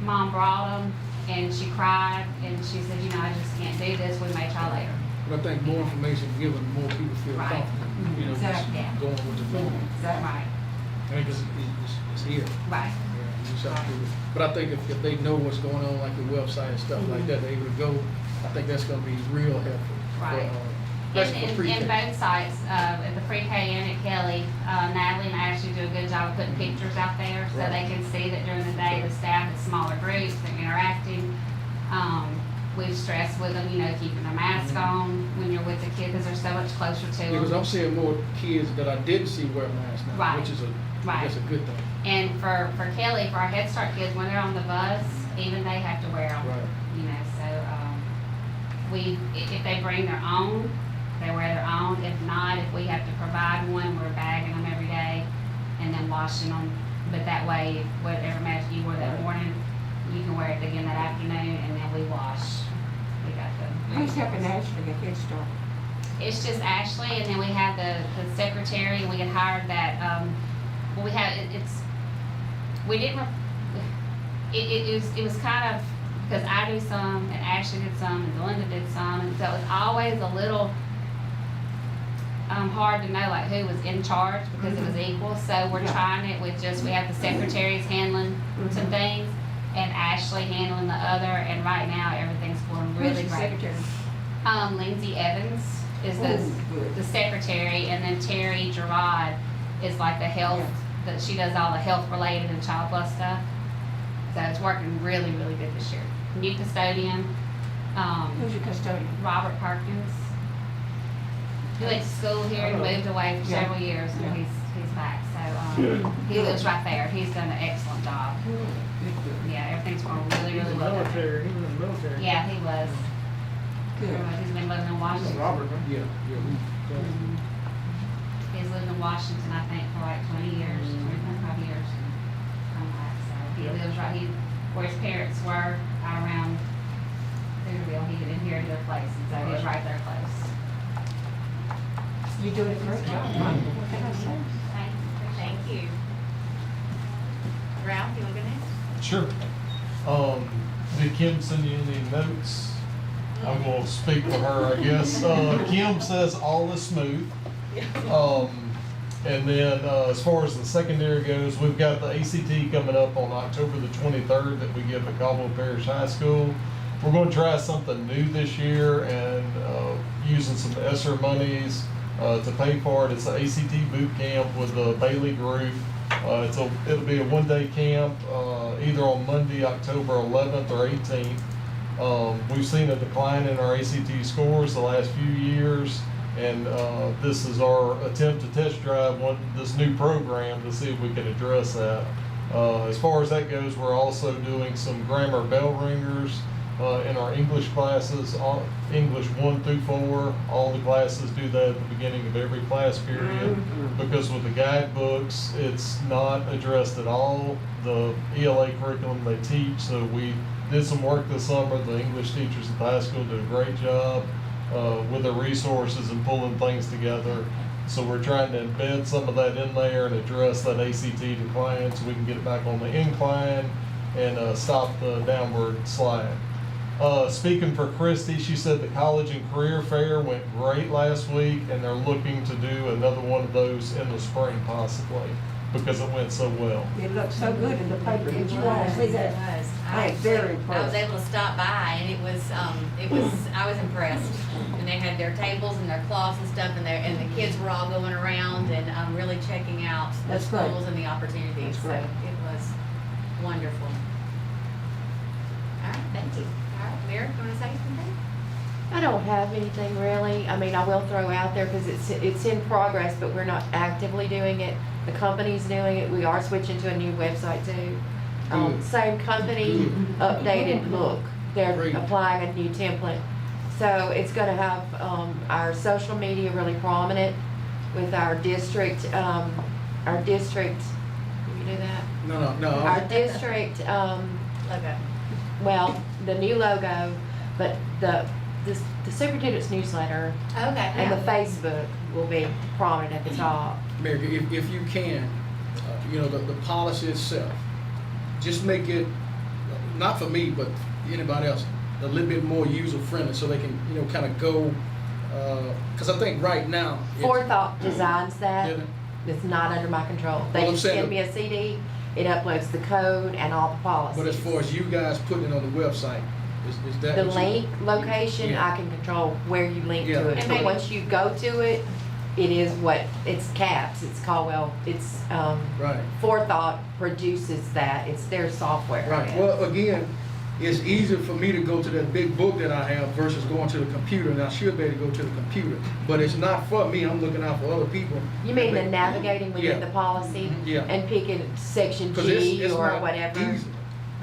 mom brought them and she cried and she said, I just can't do this, we may try later. But I think more information given, more people feel Right. confident, just Exactly. going with the flow. Right, I think it's here. right. Yeah, you just have to do it. But I think if they know what's going on, like the website and stuff like that, they're able to go, I think that's gonna be real helpful. Right. Especially for In pre-K. both sites, at the pre-K and at Kelly, Natalie and Ashley do a good job of putting pictures out there so Right. they can see that during the day, the staff is smaller groups, they're interacting. We've stressed with them, keeping their mask on when you're with the kids because they're so much closer to Because them. I'm seeing more kids that I didn't see wear masks now, Right. which is Right. that's a good thing. And for Kelly, for our Head Start kids, when they're on the bus, even they have to wear them. Right. So, if they bring their own, they wear their own. If not, if we have to provide one, we're bagging them every day and then washing them. But that way, if whatever mask you wore that morning, you can wear it again that afternoon and then we wash. We got Who's the. helping Ashley get Head Start? It's just Ashley and then we have the secretary and we had hired that, well, we have, we didn't, it was kind of, because I do some and Ashley did some and Belinda did some, and so it was always a little hard to know like who was in charge because it was equal. So we're trying it with we have the secretaries handling some things and Ashley handling the other, and right now everything's going really Who's the great. secretary? Lindsay Evans is good. the secretary, and then Terry Gerard is like the health, that she does all the health related and child plus stuff. So it's working really, really good this year. New custodian, Who's your custodian? Robert Perkins. He went to school here and moved away for several years, and Yeah. he's back. So he lives right there. He's done an excellent job. Good. Yeah, everything's going really, He's really in the well. military, he was in the military. Yeah, he was. Good. He's been living in Washington. Robert, huh? Yeah. He's lived in Washington, I think, for like 20 years, 25 years. So he lives right, where his parents were out around Hooterville. He inherited their place, and so he's right there close. You're doing a great job, Michael. What can I say? Thank you. Ralph, you want to go next? Sure. Did Kim send you any notes? I'm gonna speak for her, I guess. Kim says all is smooth. And then, as far as the secondary goes, we've got the ACT coming up on October the 23rd that we give at Caldwell Parish High School. We're gonna try something new this year and, using some ESSER monies, to pay for it. It's the ACT boot camp with the Bailey group. It'll be a one-day camp, either on Monday, October 11th or 18th. We've seen a decline in our ACT scores the last few years, and this is our attempt to test drive this new program to see if we can address that. As far as that goes, we're also doing some grammar bell ringers in our English classes, English 1 through 4. All the classes do that at the beginning of every class period, because with the guidebooks, it's not addressed at all, the ELA curriculum they teach. So we did some work this summer. The English teachers at the high school did a great job with the resources and pulling things together. So we're trying to embed some of that in there and address that ACT decline so we can get it back on the incline and stop the downward slide. Speaking for Christy, she said the college and career fair went great last week, and they're looking to do another one of those in the spring possibly, because it went so well. It looked so good in the paper. Did you all see that? I was very I was impressed. able to stop by, and it was, I was impressed. And they had their tables and their cloths and stuff, and the kids were all going around and really checking out the That's great. schools and the opportunities. That's So great. it was wonderful. All right, thank you. All right, Mary, you want to say something? I don't have anything really. I mean, I will throw out there because it's in progress, but we're not actively doing it. The company's doing it. We are switching to a new website too. Same company, updated look. They're Great. applying a new template. So it's gonna have, our social media really prominent with our district, can you do that? No. Our district, Okay. well, the new logo, but the superintendent's newsletter Okay. and the yeah. Facebook will be prominent at the top. Mary, if you can, the policy itself, just make it, not for me, but anybody else, a little bit more user-friendly so they can, kind of go, because I think right now. Forethought designs that. Yeah. It's not under my control. Well, They I'm just saying send me a CD, it uploads the code and all the policies. But as far as you guys putting it on the website, is that The what you- link location, Yeah. I can control where you link Yeah. to it. And But maybe- once you go to it, it is it's CAPS, it's Caldwell, it's, Right. Forethought produces that. It's their software. I Right, guess. well, again, it's easier for me to go to that big book that I have versus going to the computer, and I should be able to go to the computer. But it's not for me, I'm looking out for other people. You mean the navigating within Yeah. the policy? Yeah. And picking section 'Cause G it's or not whatever? easy.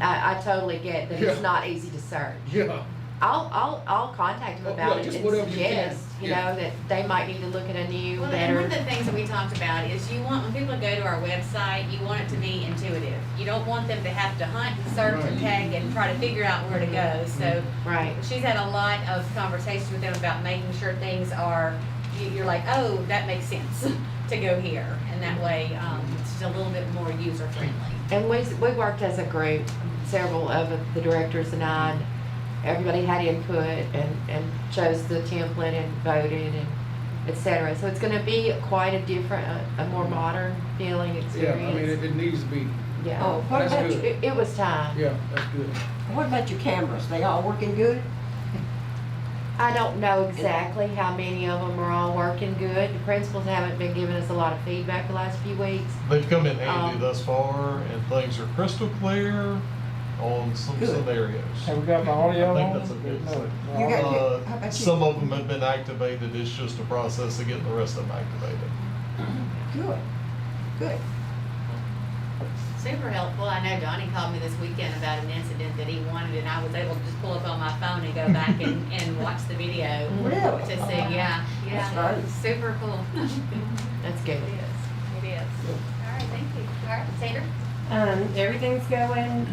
I totally get that it's Yeah. not easy to search. Yeah, I'll contact them Oh, about yeah, it just and whatever you can. suggest, Yeah. that they might need to look at a new, Well, and one better. of the things that we talked about is when people go to our website, you want it to be intuitive. You don't want them to have to hunt and search and tag and try to figure out where to go. So Right. she's had a lot of conversations with them about making sure things are, you're like, oh, that makes sense to go here. And that way, it's just a little bit more user friendly. And we worked as a group, several of the directors and I, and everybody had input and chose the template and voted and et cetera. So it's gonna be quite a different, a more modern feeling yeah, experience. I mean, it needs to be, Yeah. Oh, what That's about good. you, It was time. yeah, that's good. what about your cameras? They all working good? I don't know exactly how many of them are all working good. The principals haven't been giving us a lot of feedback the last few weeks. They've come in handy Um, thus far, and things are crystal clear on some Good. scenarios. Have we got the audio I think on? that's a good No. thing. You got your- how about you? Some of them have been activated, it's just a process of getting the rest of them activated. Good, good. super helpful. I know Donnie called me this weekend about an incident that he wanted, and I was able to just pull up on my phone and go back and watch the video. Really? To see, yeah, yeah. That's great. Super cool. That's good. It is. All right, thank you. All right, Sandra? Everything's going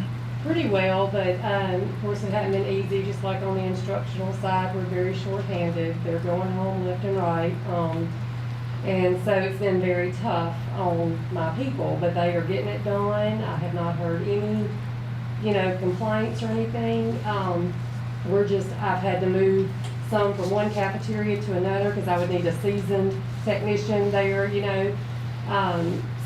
pretty well, but, of course, it hasn't been easy, just like on the instructional side, we're very short-handed. They're going home left and right. And so it's been very tough on my people, but they are getting it done. I have not heard any, complaints or anything. I've had to move some from one cafeteria to another because I would need a seasoned technician there,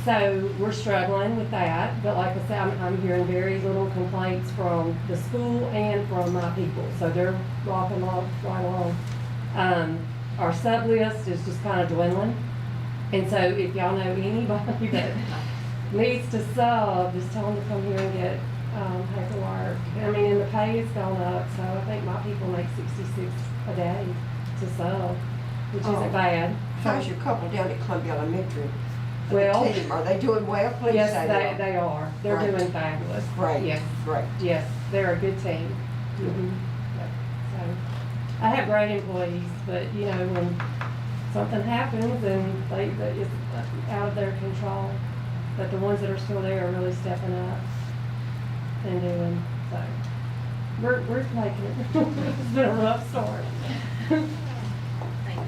So we're struggling with that, but like I said, I'm hearing very little complaints from the school and from my people, so they're rocking right along. Our sub list is just kind of dwindling, and so if y'all know anybody that needs to sub, just tell them to come here and get paperwork. I mean, and the pay has gone up, so I think my people make 66 a day to sub, which isn't bad. How's your couple down at Columbia Elementary? The Well, team, are they doing well? Please yes, say they are. They're Great. doing fabulous. Great, Yes, great. yes, they're a good team. Yep. So, I have great employees, but when something happens and that is out of their control, but the ones that are still there are really stepping up and doing, so. We're making it. It's been a rough start. Thank you.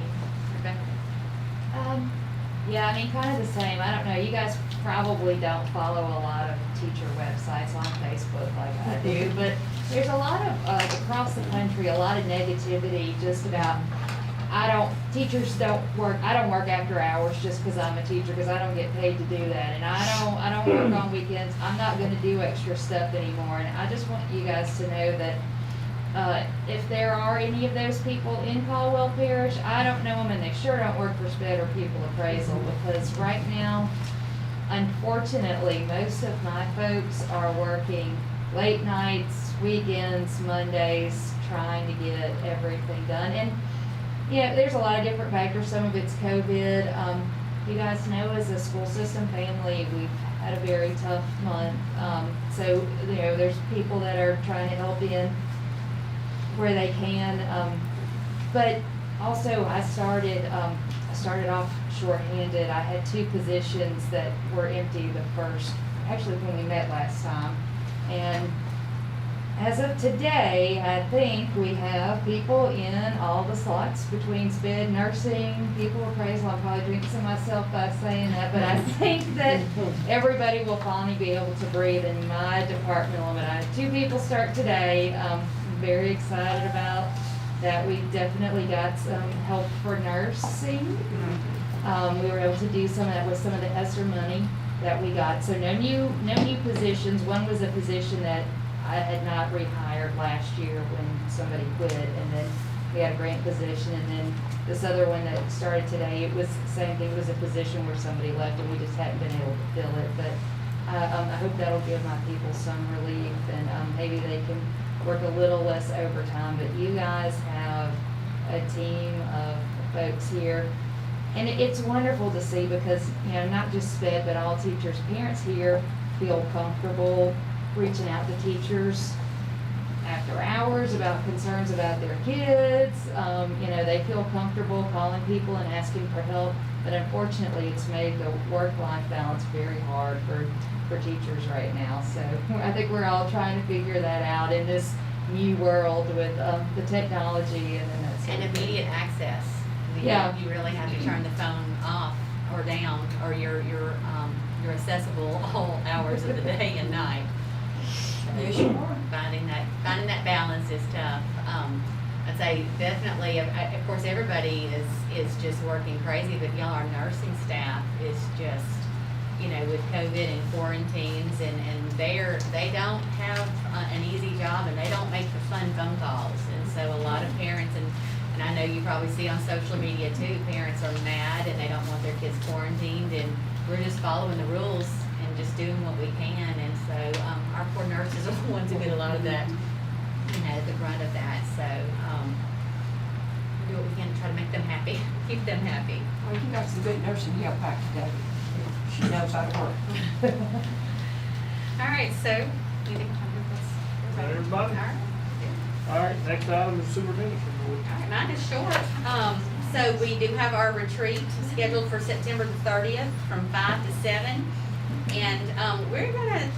Rebecca? Yeah, I mean, kind of the same. I don't know, you guys probably don't follow a lot of teacher websites on Facebook like I do, but there's a lot of, across the country, a lot of negativity just about, teachers don't work, I don't work after hours just because I'm a teacher, because I don't get paid to do that, and I don't work on weekends, I'm not gonna do extra stuff anymore, and I just want you guys to know that if there are any of those people in Caldwell Parish, I don't know them, and they sure don't work for SPED or Pupil Appraisal, because right now, unfortunately, most of my folks are working late nights, weekends, Mondays, trying to get everything done. And, there's a lot of different factors. Some of it's COVID. You guys know, as a school system family, we've had a very tough month. So, there's people that are trying to help in where they can, but also I started off shorthanded. I had 2 positions that were empty actually when we met last time, and as of today, I think we have people in all the slots between SPED, nursing, Pupil Appraisal. I'm probably drinking myself by saying that, but I think that everybody will finally be able to breathe in my departmental limit. I had 2 people start today. Very excited about that. We definitely got some help for nursing. We were able to do some of that with some of the ESSER money that we got. So no new positions. One was a position that I had not rehired last year when somebody quit, and then we had a grant position, and then this other one that started today, it was the same thing. It was a position where somebody left and we just hadn't been able to fill it. But I hope that'll give my people some relief, and maybe they can work a little less overtime. But you guys have a team of folks here, and it's wonderful to see, because not just SPED but all teachers, parents here feel comfortable reaching out to teachers after hours about concerns about their kids. They feel comfortable calling people and asking for help, but unfortunately it's made the work-life balance very hard for teachers right now. So I think we're all trying to figure that out in this new world with the technology and that sort of thing. Immediate access. Yeah. You really have to turn the phone off or down, or you're accessible all hours of the day and night. Yes, you are. Finding that balance is tough. I'd say definitely, of course, everybody is just working crazy, but y'all, our nursing staff is just, with COVID and quarantines, and they don't have an easy job, and they don't make the fun phone calls. And so a lot of parents, and I know you probably see on social media too, parents are mad and they don't want their kids quarantined, and we're just following the rules and just doing what we can. And so our poor nurses are the ones who get a lot of that, the brunt of that. So we do what we can to try to make them happy, keep them happy. Well, you got some good nursing help back today. She knows how to work. All right, so, you think Everybody? All right. All right, next item is superintendent's report. All right, mine is short. So we do have our retreat scheduled for September the 30th from 5 to 7. And, we're gonna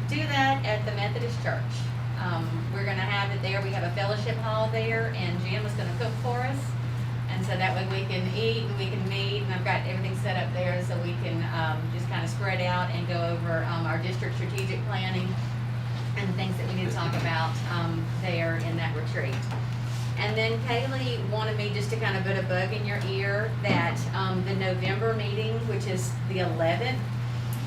do that at the Methodist Church. We're gonna have it there. We have a fellowship hall there and Jim is gonna cook for us. And so that way we can eat and we can meet, and I've got everything set up there so we can, just kind of spread out and go over, our district strategic planning and things that we need to talk about, there in that retreat. And then Kaylee wanted me just to kind of put a bug in your ear that, the November meeting, which is the 11th,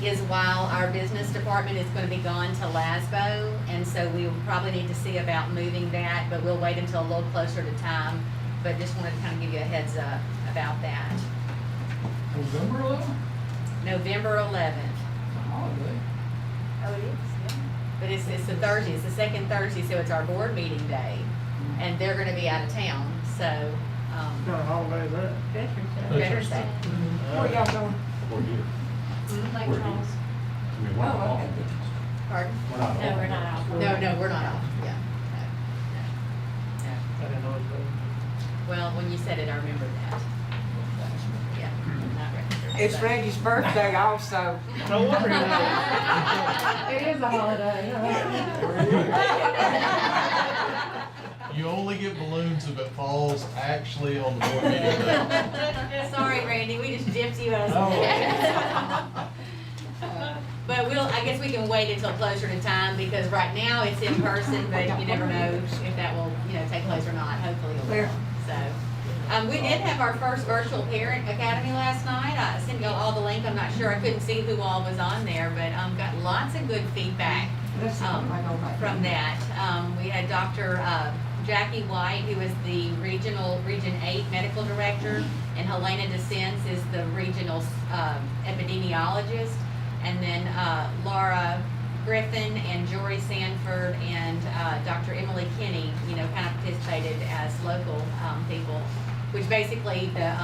is while our business department is gonna be gone to Lasbo, and so we will probably need to see about moving that, but we'll wait until a little closer to time. But just wanted to kind of give you a heads up about that. November 11th? November 11th. Holiday. Oh, it is, yeah. But it's the Thursday, it's the second Thursday, so it's our board meeting day, and they're gonna be out of town, so, What kind of holiday is that? Veterans Day. Where y'all going? We're here. Lake We're Charles. I mean, we're not off. Pardon? We're not No, off. we're not off. No, we're not off, yeah. No. I didn't know it was. Well, when you said it, I remembered that. Yeah, not registered. It's so. Reggie's birthday also. No wonder you know. It is a holiday. You only get balloons if it falls actually on the board meeting day. Sorry, Randy, we just gypped you as. But I guess we can wait until closer to time, because right now it's in person, but you never know if that will, take place or not, hopefully it will. So, we did have our first virtual parent academy last night. I sent you all the link, I'm not sure, I couldn't see who all was on there, but, got lots of good feedback, from that. We had Dr. Jackie White, who is the Region 8 Medical Director, and Helena DeSense is the Regional, Epidemiologist. And then Laura Griffin and Jory Sanford and Dr. Emily Kinney, kind of participated as local people, which basically the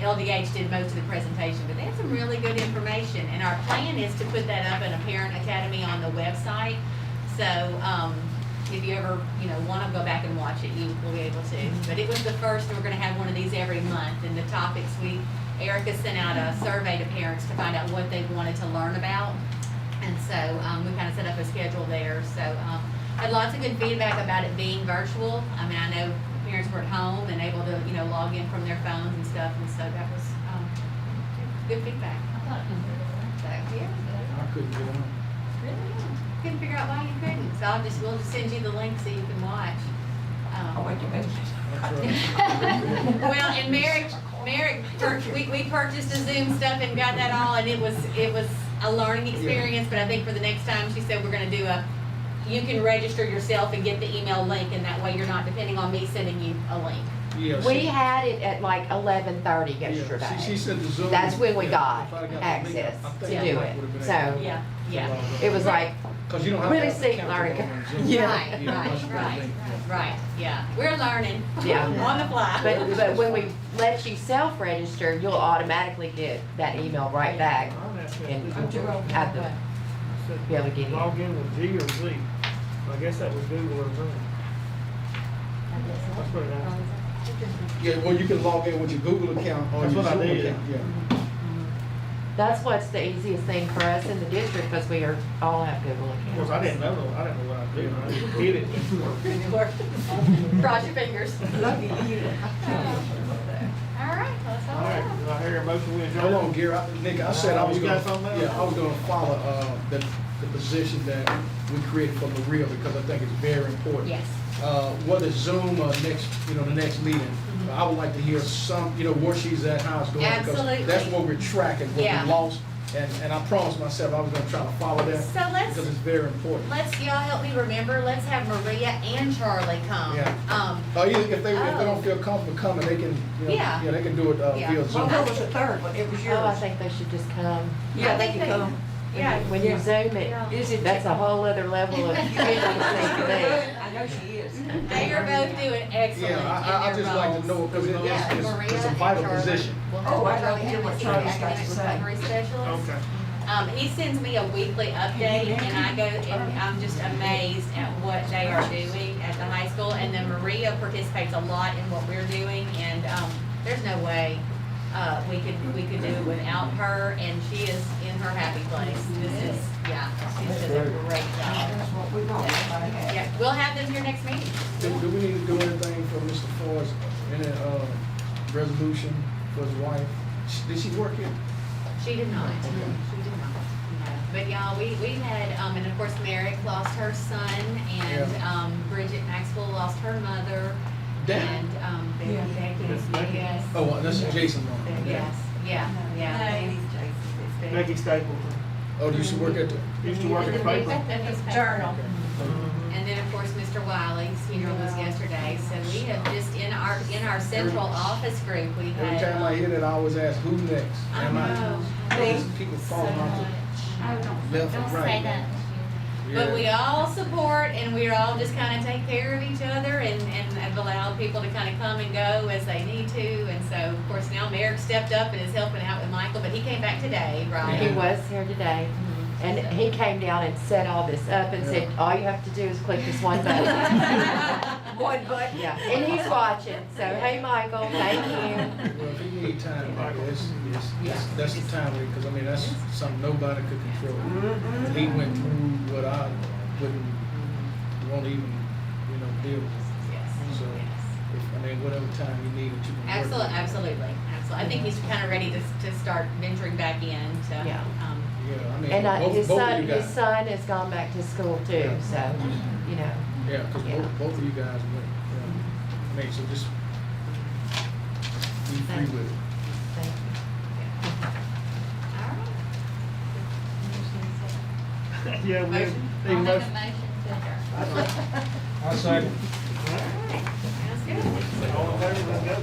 LDH did most of the presentation, but they had some really good information. And our plan is to put that up in a parent academy on the website. So if you ever, want to go back and watch it, you will be able to. But it was the first, and we're going to have one of these every month. And the topics Erica sent out a survey to parents to find out what they wanted to learn about. And so we kind of set up a schedule there. So had lots of good feedback about it being virtual. I mean, I know parents were at home and able to, log in from their phones and stuff. And so that was good feedback. So, yeah. I couldn't get on. Really? Couldn't figure out why you couldn't. So we'll just send you the link so you can watch. Well, and Merrick, we purchased the Zoom stuff and got that all, and it was a learning experience, but I think for the next time, she said we're gonna do you can register yourself and get the email link, and that way you're not depending on me sending you a link. Yeah, We had it at like 11:30 yesterday. She sent the Zoom. That's when we got If I'd got the link, access I to think do I it. would've been So able to- Yeah. it was like, Cause you don't have to really have an seek account learning. to go on Zoom. Yeah. Unless you got a link, yeah. Right, yeah. We're learning. Yeah. On the fly. but when we let you self-register, you'll automatically get that email right back and have to be able to get in. Log in with G or Z. I guess that was Google or Zoom. That's what it is. Yeah, well, you can log in with your Google account or That's your what I Zoom did. account, yeah. That's what's the easiest thing for us in the district, because we all have Google Of accounts. course, I didn't know what I did. I just did it. Cross your fingers. Lucky you. All right, that's all All I right, have. do I hear a motion we adjourn? Hold on, Gary, Nick, I said I was You gonna. got something else? Yeah, I was gonna follow, the position that we created for Maria, because I think it's very important. Yes. Whether it's Zoom or next, the next meeting, I would like to hear some, where she's at, how it's going. Absolutely. Because that's what we're tracking, what Yeah. we lost, and I promised myself I was gonna try to follow that. So let's- Because it's very important. Y'all help me remember, let's have Maria and Charlie come. Yeah. If they don't feel comfortable coming, they can, Yeah. they can do it, Yeah. via Well, Zoom. who was the third one? It was Oh, I yours. think they should just come. Yeah, they think can come. Yeah. When you Zoom it, Is it? that's a whole other level of efficiency for them. I know she is. They are both doing excellent Yeah, I in their just like to roles. know, because Yeah, Maria it's a and vital Charlie. position. We'll Oh, have I Charlie don't hear what as the Charlie's got to academic say. recovery specialist. Okay. He sends me a weekly update, and I go, and I'm just amazed at what they are doing at the high school. And then Maria participates a lot in what we're doing, and, there's no way, we could do it without her, and she is in her happy place. This is, yeah, she does a great job. That's what we want. Yeah, we'll have them here next meeting. Do we need to do anything for Mr. Forrest, any, resolution for his wife? Did she work here? She did not. She did not. No. But y'all, we had, and of course Merrick lost her son, and, Yeah. Bridget Maxwell lost her mother. Damn. And, Becky, yes. Oh, well, that's Jason mom. Yes, yeah, yeah. Danny's Jason, it's Becky. Becky Stapleton. Oh, do you used to work at the? Used to work at the paper. Journal. And then, of course, Mr. Wiley's funeral was yesterday, so we have just, in our central office group, we had. Every time I hear that, I always ask, who next? I Am know. There's people falling off Oh, don't the left and say right. that. But we all support, and we all just kind of take care of each other, and have allowed people to kind of come and go as they need to. And so, of course, now Merrick stepped up and is helping out with Michael, but he came back today, right? He was here today, and he came down and set all this up and said, all you have to do is click this one button. One button. Yeah, and he's watching, so hey, Michael, thank you. Well, if you need time, like that's the time, because I mean, that's something nobody could control. And he went through what I won't even, deal with. Yes. So, I mean, whatever time you need it, you can work. Absolutely, absolutely. I think he's kind of ready to start venturing back in, so. Yeah. Yeah, I mean, And both of you his guys. son has gone back to school too, Yeah. so, you know. Yeah, because Yeah. both of you guys went, I mean, so just be free with it. Thank you. All right. Yeah, we Motion? need a I'll make a motion. motion to adjourn. I second. All right. Sounds good. All in favor, let's go.